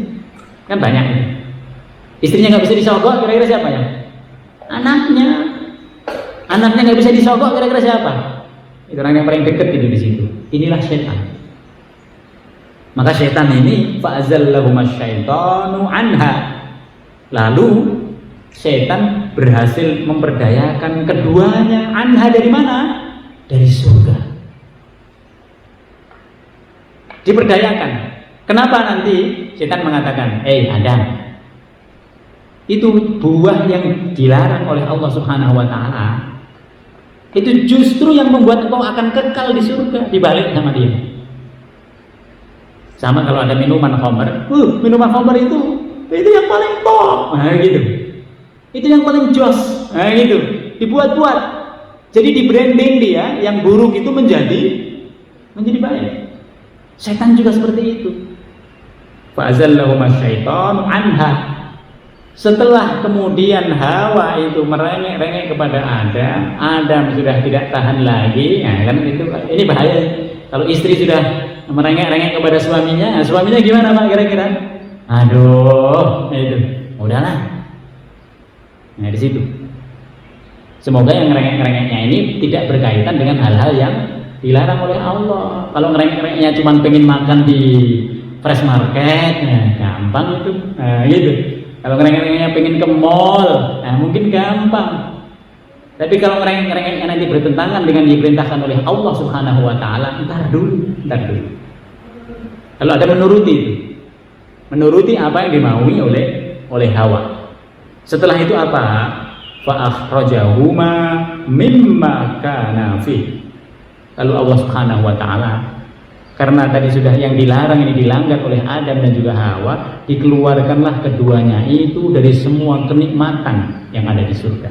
Kan banyak ini. Istrinya nggak bisa disogok, kira-kira siapa ya? Anaknya. Anaknya nggak bisa disogok, kira-kira siapa? Itu orang yang paling dekat itu di situ. Inilah setan. Maka setan ini fa'azallahuma syaitanu anha. Lalu setan berhasil memperdayakan keduanya. Anha dari mana? Dari surga. Diperdayakan. Kenapa nanti setan mengatakan, Adam, itu buah yang dilarang oleh Allah Subhanahu wa taala. Itu justru yang membuat engkau akan kekal di surga, dibalik sama dia. Sama kalau ada minuman khamr, minuman khamr itu yang paling top, gitu. Itu yang paling jos, gitu. Dibuat-buat. Jadi di branding dia, yang buruk itu menjadi baik. Setan juga seperti itu. Fa'azallahuma syaitanu anha. Setelah kemudian Hawa itu merengek-rengek kepada Adam sudah tidak tahan lagi. Nah, kan ini bahaya. Kalau istri sudah merengek-rengek kepada suaminya, suaminya gimana, Pak, kira-kira? Aduh, itu udahlah. Nah di situ. Semoga yang ngerengek-rengeknya ini tidak berkaitan dengan hal-hal yang dilarang oleh Allah. Kalau ngerengek-rengeknya cuma pengen makan di fresh market, gampang itu. Nah, gitu. Kalau ngerengek-rengeknya pengen ke mall, mungkin gampang. Tapi kalau ngerengek-rengeknya nanti bertentangan dengan diperintahkan oleh Allah Subhanahu wa taala, ntar dulu. Kalau ada menuruti apa yang dimaui oleh Hawa. Setelah itu apa? Fa akhrajahuma mimma kana fi. Lalu Allah Subhanahu wa taala, karena tadi sudah yang dilarang ini dilanggar oleh Adam dan juga Hawa, dikeluarkanlah keduanya itu dari semua kenikmatan yang ada di surga.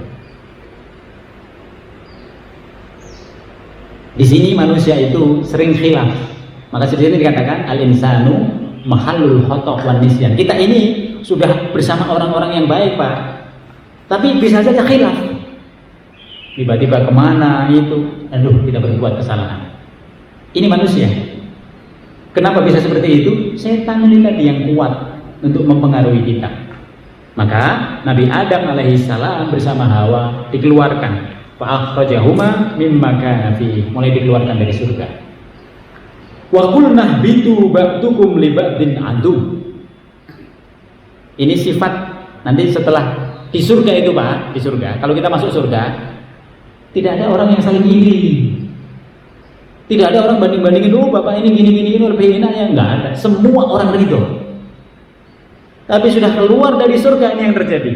Di sini manusia itu sering khilaf. Maka di sini dikatakan al-insanu mahallul khata' wan nisyan. Kita ini sudah bersama orang-orang yang baik, Pak. Tapi bisa saja khilaf. Tiba-tiba kemana itu? Aduh, kita berbuat kesalahan. Ini manusia. Kenapa bisa seperti itu? Setan ini tadi yang kuat untuk mempengaruhi kita. Maka Nabi Adam alaihissalam bersama Hawa dikeluarkan. Fa'akhrajahuma mimma kana fi, mulai dikeluarkan dari surga. Wa qulna bitu ba'dukum li ba'din adu. Ini sifat nanti setelah Di surga itu Pak, di surga, kalau kita masuk surga, tidak ada orang yang saling iri. Tidak ada orang banding-bandingin, oh bapak ini gini-gini lebih enak ya, enggak ada. Semua orang ridho. Tapi sudah keluar dari surga ini yang terjadi.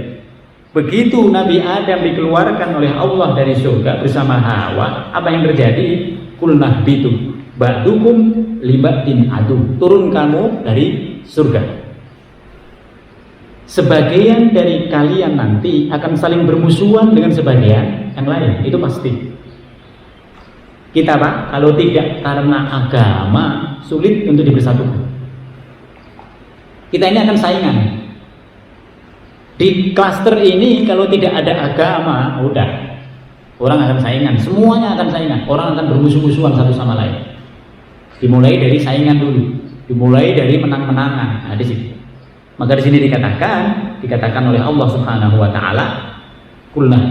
Begitu Nabi Adam dikeluarkan oleh Allah dari surga bersama Hawa, apa yang terjadi? Kulnah bitu ba'dukum libatin adu. Turun kamu dari surga. Sebagian dari kalian nanti akan saling bermusuhan dengan sebagian yang lain, itu pasti. Kita Pak, kalau tidak karena agama, sulit untuk dipersatukan. Kita ini akan saingan. Di klaster ini kalau tidak ada agama, udah. Orang akan saingan, semuanya akan saingan. Orang akan bermusuh-musuhan satu sama lain. Dimulai dari saingan dulu, dimulai dari menang-menangan. Nah, di sini. Maka di sini dikatakan oleh Allah Subhanahu wa taala, kulnah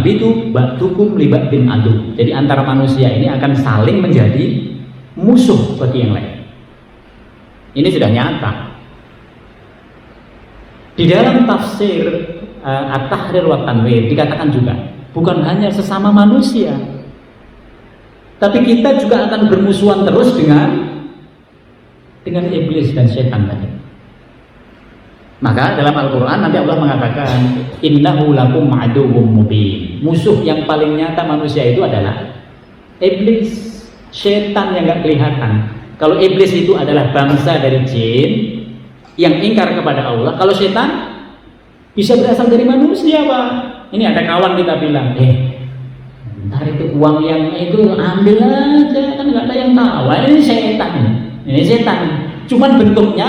bitu ba'dukum libatin adu. Jadi antara manusia ini akan saling menjadi musuh bagi yang lain. Ini sudah nyata. Di dalam tafsir At-Tahrir wa Tanwir dikatakan juga, bukan hanya sesama manusia, tapi kita juga akan bermusuhan terus dengan iblis dan setan tadi. Maka dalam Al-Quran nanti Allah mengatakan, innahu lakum aduwwum mubin. Musuh yang paling nyata manusia itu adalah iblis, setan yang gak kelihatan. Kalau iblis itu adalah bangsa dari jin yang ingkar kepada Allah, kalau setan bisa berasal dari manusia Pak. Ini ada kawan kita bilang, ntar itu uang yang itu ambil aja, kan gak ada yang tahu. Ini setan. Ini setan, cuman bentuknya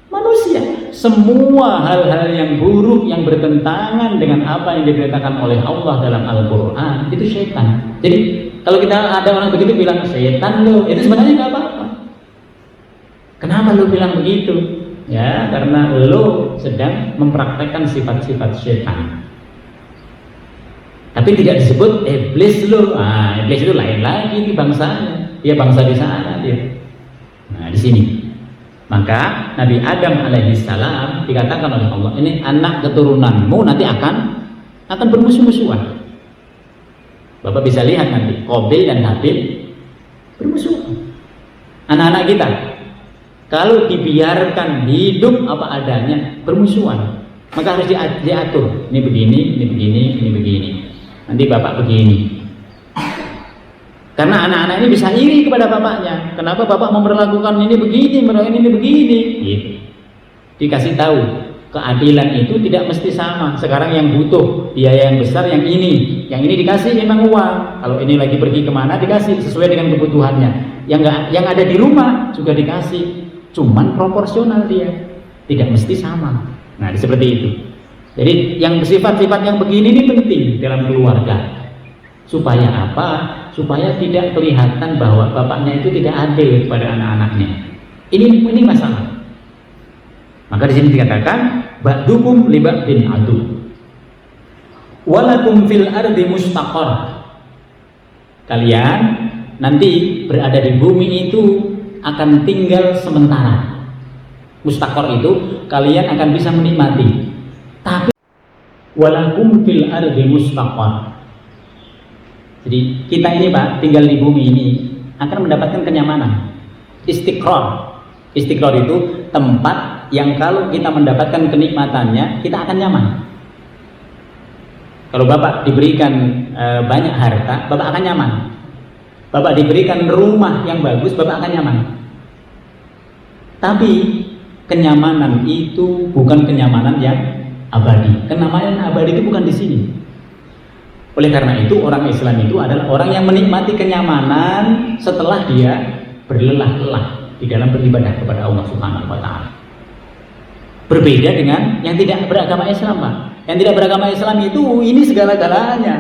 manusia. Semua hal-hal yang buruk yang bertentangan dengan apa yang diberitakan oleh Allah dalam Al-Quran itu setan. Jadi kalau kita ada orang begitu bilang setan lo, itu sebenarnya nggak apa-apa. Kenapa lo bilang begitu? Ya karena lo sedang mempraktekkan sifat-sifat setan. Tapi tidak disebut iblis lo. Iblis itu lain lagi di bangsanya. Dia bangsa di sana dia. Nah di sini, maka Nabi Adam alaihissalam dikatakan oleh Allah, ini anak keturunanmu nanti akan bermusuh-musuhan. Bapak bisa lihat nanti Qabil dan Habil bermusuhan. Anak-anak kita kalau dibiarkan hidup apa adanya bermusuhan, maka harus diatur. Ini begini, ini begini, ini begini. Nanti bapak begini. Karena anak-anak ini bisa iri kepada bapaknya. Kenapa bapak memperlakukan ini begini, memperlakukan ini begini? Gitu. Dikasih tahu, keadilan itu tidak mesti sama. Sekarang yang butuh biaya yang besar yang ini dikasih memang uang. Kalau ini lagi pergi kemana dikasih sesuai dengan kebutuhannya. Yang ada di rumah juga dikasih. Cuman proporsional dia, tidak mesti sama. Nah, seperti itu. Jadi yang sifat-sifat yang begini ini penting dalam keluarga. Supaya apa? Supaya tidak kelihatan bahwa bapaknya itu tidak adil kepada anak-anaknya. Ini masalah. Maka di sini dikatakan ba'dukum libatin adu. Walakum fil ardi mustaqar. Kalian nanti berada di bumi itu akan tinggal sementara. Mustaqar itu kalian akan bisa menikmati. Tapi walakum fil ardi mustaqar. Jadi kita ini Pak tinggal di bumi ini akan mendapatkan kenyamanan. Istiqrar. Istiqrar itu tempat yang kalau kita mendapatkan kenikmatannya kita akan nyaman. Kalau Bapak diberikan banyak harta, Bapak akan nyaman. Bapak diberikan rumah yang bagus, Bapak akan nyaman. Tapi kenyamanan itu bukan kenyamanan yang abadi. Kenyamanan abadi itu bukan di sini. Oleh karena itu orang Islam itu adalah orang yang menikmati kenyamanan setelah dia berlelah-lelah di dalam beribadah kepada Allah Subhanahu wa taala. Berbeda dengan yang tidak beragama Islam, Pak. Yang tidak beragama Islam itu ini segala-galanya.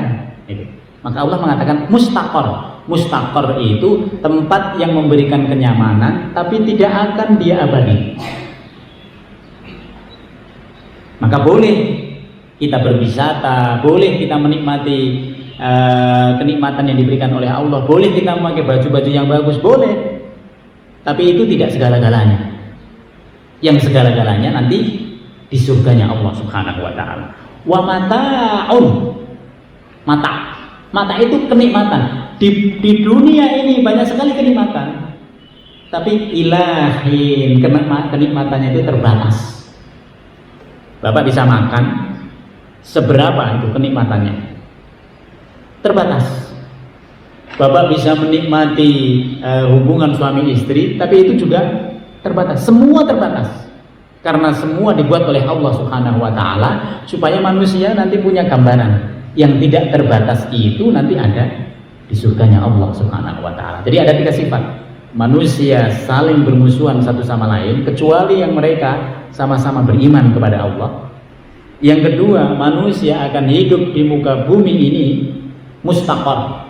Maka Allah mengatakan mustaqar. Mustaqar itu tempat yang memberikan kenyamanan tapi tidak akan dia abadi. Maka boleh kita berwisata, boleh kita menikmati kenikmatan yang diberikan oleh Allah, boleh kita memakai baju-baju yang bagus, boleh. Tapi itu tidak segala-galanya. Yang segala-galanya nanti di surganya Allah Subhanahu wa taala. Wa mata'un. Mata itu kenikmatan. Di dunia ini banyak sekali kenikmatan. Tapi ilahin, kenikmatannya itu terbatas. Bapak bisa makan, seberapa itu kenikmatannya? Terbatas. Bapak bisa menikmati hubungan suami istri, tapi itu juga terbatas. Semua terbatas. Karena semua dibuat oleh Allah Subhanahu wa taala supaya manusia nanti punya gambaran yang tidak terbatas itu nanti ada di surganya Allah Subhanahu wa taala. Jadi ada 3 sifat. Manusia saling bermusuhan satu sama lain kecuali yang mereka sama-sama beriman kepada Allah. Yang kedua, manusia akan hidup di muka bumi ini mustaqar.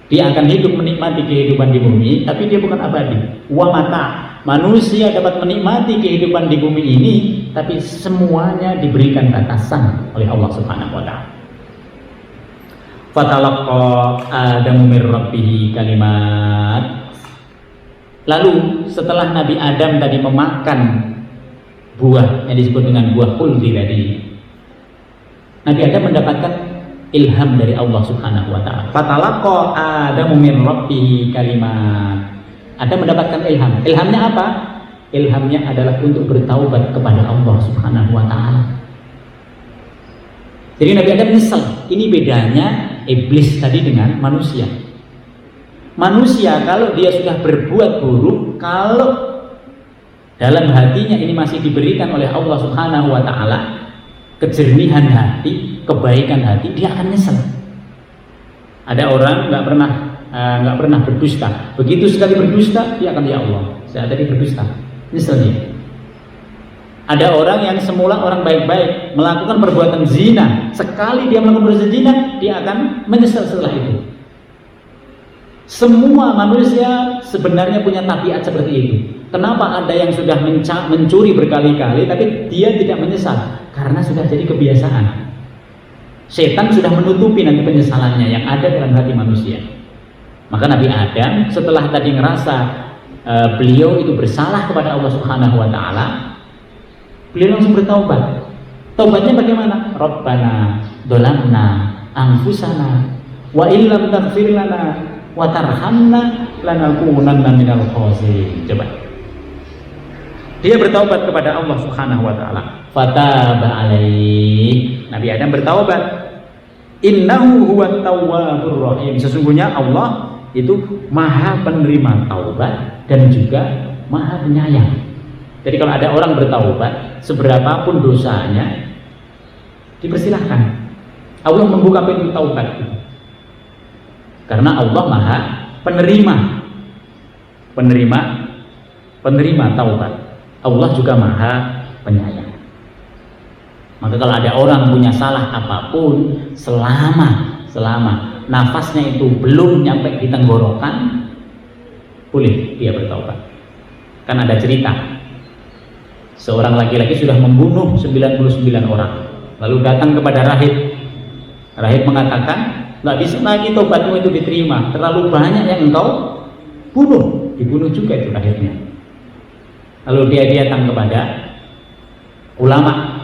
Dia akan hidup menikmati kehidupan di bumi, tapi dia bukan abadi. Wa mata, manusia dapat menikmati kehidupan di bumi ini, tapi semuanya diberikan batasan oleh Allah Subhanahu wa taala. Fatalaqa Adamu mir rabbih kalimat. Lalu setelah Nabi Adam tadi memakan buah yang disebut dengan buah khuldi tadi, Nabi Adam mendapatkan ilham dari Allah Subhanahu wa taala. Fatalaqa Adamu min rabbih kalimat. Adam mendapatkan ilham. Ilhamnya apa? Ilhamnya adalah untuk bertaubat kepada Allah Subhanahu wa taala. Jadi Nabi Adam nyesal. Ini bedanya iblis tadi dengan manusia. Manusia kalau dia sudah berbuat buruk, kalau dalam hatinya ini masih diberikan oleh Allah Subhanahu wa taala kejernihan hati, kebaikan hati, dia akan nyesel. Ada orang nggak pernah berdusta. Begitu sekali berdusta, dia akan, ya Allah, saya tadi berdusta, nyesel dia. Ada orang yang semula orang baik-baik melakukan perbuatan zina, sekali dia melakukan perbuatan zina, dia akan menyesal setelah itu. Semua manusia sebenarnya punya tabiat seperti itu. Kenapa ada yang sudah mencuri berkali-kali tapi dia tidak menyesal? Karena sudah jadi kebiasaan. Setan sudah menutupi nanti penyesalannya yang ada dalam hati manusia. Maka Nabi Adam setelah tadi ngerasa beliau itu bersalah kepada Allah Subhanahu wa taala, beliau langsung bertaubat. Taubatnya bagaimana? Rabbana dolamna anfusana wa illam taghfir lana wa tarhamna lanakunanna minal khasirin. Coba. Dia bertaubat kepada Allah Subhanahu wa taala. Fataba alaih. Nabi Adam bertaubat. Innahu huwat tawwabur rahim. Sesungguhnya Allah itu Maha penerima taubat dan juga Maha penyayang. Jadi kalau ada orang bertaubat, seberapapun dosanya, dipersilahkan. Allah membuka pintu taubat. Karena Allah Maha penerima taubat. Allah juga Maha penyayang. Maka kalau ada orang punya salah apapun, selama nafasnya itu belum nyampe di tenggorokan, boleh dia bertaubat. Kan ada cerita, seorang laki-laki sudah membunuh 99 orang, lalu datang kepada rahib. Rahib mengatakan, nggak bisa lagi tobatmu itu diterima, terlalu banyak yang engkau bunuh. Dibunuh juga itu rahibnya. Lalu dia datang kepada ulama.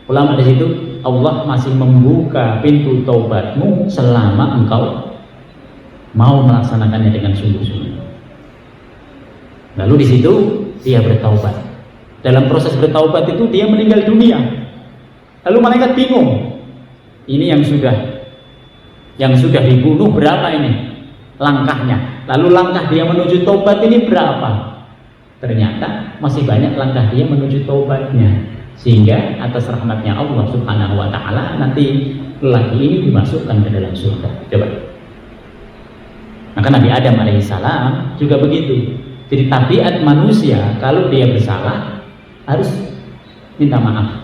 Ulama di situ, Allah masih membuka pintu taubatmu selama engkau mau melaksanakannya dengan sungguh-sungguh. Lalu di situ dia bertaubat. Dalam proses bertaubat itu dia meninggal dunia. Lalu malaikat bingung. Ini yang sudah dibunuh berapa ini langkahnya? Lalu langkah dia menuju taubat ini berapa? Ternyata masih banyak langkah dia menuju taubatnya. Sehingga atas rahmatnya Allah Subhanahu wa taala nanti lelaki ini dimasukkan ke dalam surga. Coba. Maka Nabi Adam alaihissalam juga begitu. Jadi tabiat manusia kalau dia bersalah harus minta maaf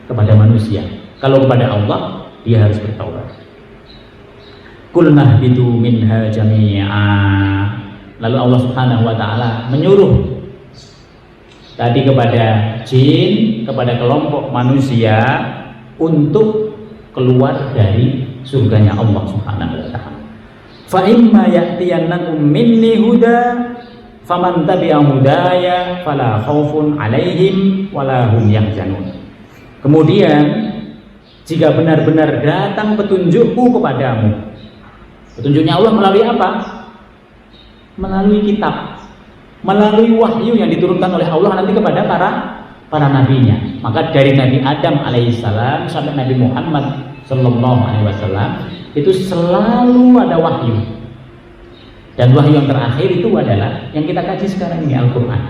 kepada manusia. Kalau kepada Allah dia harus bertaubat. Qulna bidu minha jami'a. Lalu Allah Subhanahu wa taala menyuruh tadi kepada jin, kepada kelompok manusia untuk keluar dari surganya Allah Subhanahu wa taala. Fa imma ya'tiyannakum minni huda faman tabi'a hudaya fala khaufun 'alaihim wala hum yahzanun. Kemudian jika benar-benar datang petunjukku kepadamu, petunjuknya Allah melalui apa? Melalui kitab, melalui wahyu yang diturunkan oleh Allah nanti kepada para nabinya. Maka dari Nabi Adam alaihissalam sampai Nabi Muhammad sallallahu alaihi wasallam itu selalu ada wahyu. Dan wahyu yang terakhir itu adalah yang kita kaji sekarang ini, Al-Quran.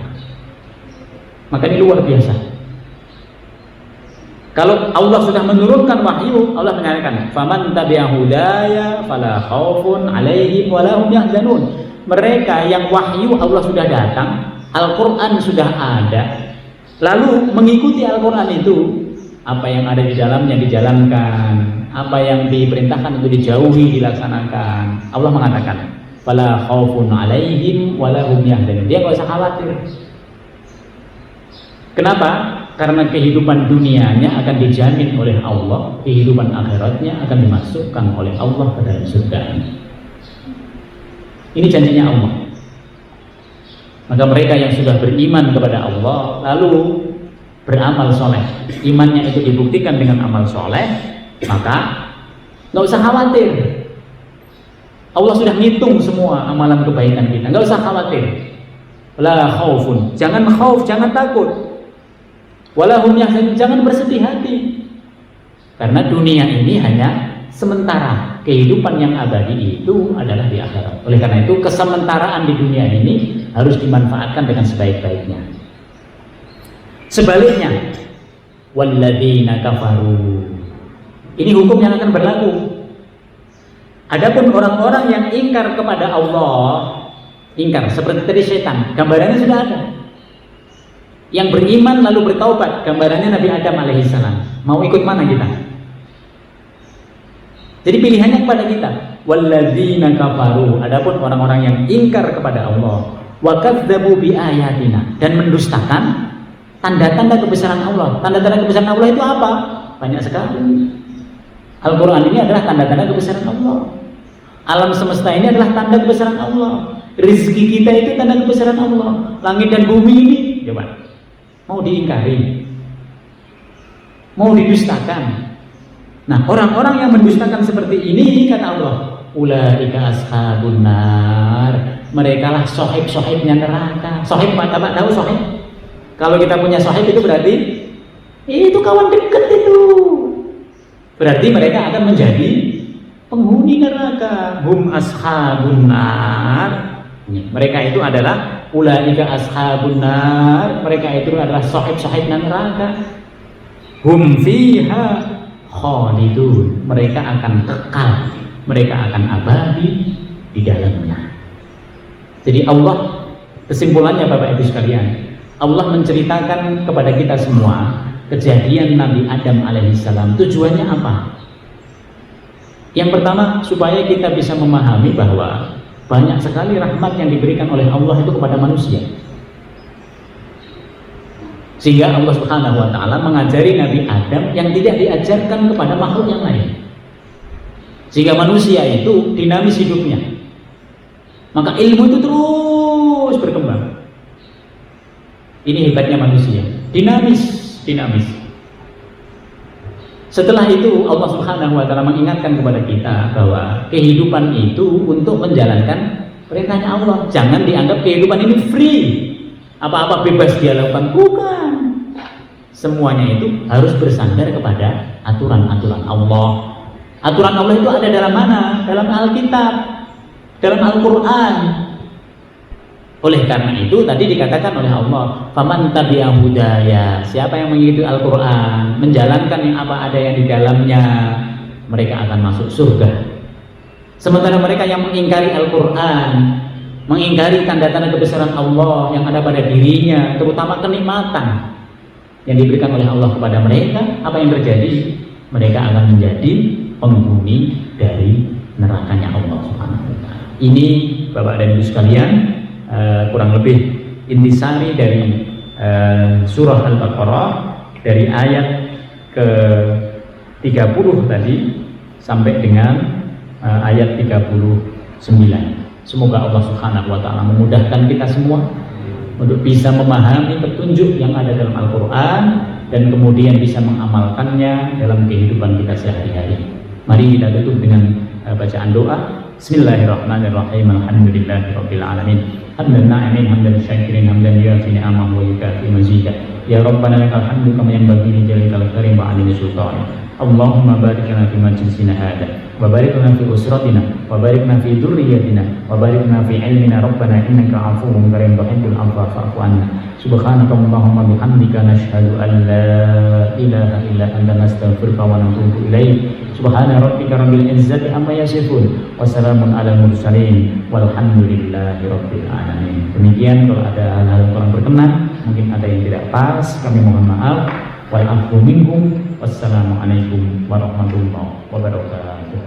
Maka ini luar biasa. Kalau Allah sudah menurunkan wahyu, Allah menyatakan faman tabi'a hudaya fala khaufun 'alaihim wala hum yahzanun. Mereka yang wahyu Allah sudah datang, Al-Quran sudah ada, lalu mengikuti Al-Quran itu, apa yang ada di dalamnya dijalankan, apa yang diperintahkan untuk dijauhi dilaksanakan. Allah mengatakan fala khaufun 'alaihim wala hum yahzanun. Dia nggak usah khawatir. Kenapa? Karena kehidupan dunianya akan dijamin oleh Allah, kehidupan akhiratnya akan dimasukkan oleh Allah ke dalam surga. Ini janjinya Allah. Maka mereka yang sudah beriman kepada Allah lalu beramal soleh, imannya itu dibuktikan dengan amal soleh, maka nggak usah khawatir. Allah sudah ngitung semua amalan kebaikan kita, nggak usah khawatir. La khaufun, jangan khauf, jangan takut. Walahum yahzanun, jangan bersedih hati. Karena dunia ini hanya sementara, kehidupan yang abadi itu adalah di akhirat. Oleh karena itu kesementaraan di dunia ini harus dimanfaatkan dengan sebaik-baiknya. Sebaliknya, walladzina kafaru, ini hukum yang akan berlaku. Adapun orang-orang yang ingkar kepada Allah, ingkar seperti tadi setan, gambarannya sudah ada. Yang beriman lalu bertaubat, gambarannya Nabi Adam alaihissalam. Mau ikut mana kita? Jadi pilihannya kepada kita. Walladzina kafaru, adapun orang-orang yang ingkar kepada Allah, wa kadzdzabu bi ayatina, dan mendustakan tanda-tanda kebesaran Allah. Tanda-tanda kebesaran Allah itu apa? Banyak sekali. Al-Quran ini adalah tanda-tanda kebesaran Allah. Alam semesta ini adalah tanda kebesaran Allah. Rizki kita itu tanda kebesaran Allah. Langit dan bumi ini, coba, mau diingkari, mau didustakan. Nah, orang-orang yang mendustakan seperti ini, kata Allah, ulaika ashabun nar, mereka lah sohib-sohibnya neraka. Sohib, Pak tahu sohib? Kalau kita punya sohib itu berarti itu kawan dekat itu. Berarti mereka akan menjadi penghuni neraka. Hum ashabun nar. Mereka itu adalah ulaika ashabun nar. Mereka itu adalah sohib-sohibnya neraka. Hum fiha khalidun. Mereka akan kekal, mereka akan abadi di dalamnya. Jadi Allah, kesimpulannya Bapak Ibu sekalian, Allah menceritakan kepada kita semua kejadian Nabi Adam alaihissalam. Tujuannya apa? Yang pertama, supaya kita bisa memahami bahwa banyak sekali rahmat yang diberikan oleh Allah itu kepada manusia. Sehingga Allah Subhanahu wa taala mengajari Nabi Adam yang tidak diajarkan kepada makhluk yang lain. Sehingga manusia itu dinamis hidupnya. Maka ilmu itu terus berkembang. Ini hebatnya manusia, dinamis. Setelah itu Allah Subhanahu wa taala mengingatkan kepada kita bahwa kehidupan itu untuk menjalankan perintahnya Allah. Jangan dianggap kehidupan ini free, apa-apa bebas dia lakukan. Bukan. Semuanya itu harus bersandar kepada aturan-aturan Allah. Aturan Allah itu ada dalam mana? Dalam Alkitab, dalam Al-Quran. Oleh karena itu tadi dikatakan oleh Allah, faman tabi'a hudaya, siapa yang mengikuti Al-Quran, menjalankan yang apa ada yang di dalamnya, mereka akan masuk surga. Sementara mereka yang mengingkari Al-Quran, mengingkari tanda-tanda kebesaran Allah yang ada pada dirinya, terutama kenikmatan yang diberikan oleh Allah kepada mereka, apa yang terjadi? Mereka akan menjadi penghuni dari nerakanya Allah Subhanahu wa taala. Ini Bapak dan Ibu sekalian, kurang lebih intisari dari surah Al-Baqarah, dari ayat ke 30 tadi sampai dengan ayat 39. Semoga Allah Subhanahu wa taala memudahkan kita semua untuk bisa memahami petunjuk yang ada dalam Al-Qur'an dan kemudian bisa mengamalkannya dalam kehidupan kita sehari-hari. Mari kita tutup dengan bacaan doa. Bismillahirrahmanirrahim. Alhamdulillahirabbil alamin. Hamdan na'imin hamdan syakirin hamdan yuafi ni'amahu wa yukafi mazidah. Ya Rabbana lakal hamdu kama yanbaghi li jalikal karim wa 'azimi sultanik. Allahumma barik lana fi majlisina hadha wa barik lana fi usratina wa barik lana fi dzurriyyatina wa barik lana fi ilmina rabbana innaka 'afuwwun karim tuhibbul 'afwa fa'fu 'anna. Subhanaka Allahumma bihamdika nashhadu an la ilaha illa anta nastaghfiruka wa natubu ilaik. Subhana rabbika rabbil izzati amma yasifun wa salamun alal mursalin walhamdulillahi rabbil alamin. Demikian, kalau ada hal-hal yang kurang berkenan, mungkin ada yang tidak pas, kami mohon maaf. Wal afu minkum. Wassalamualaikum warahmatullahi wabarakatuh.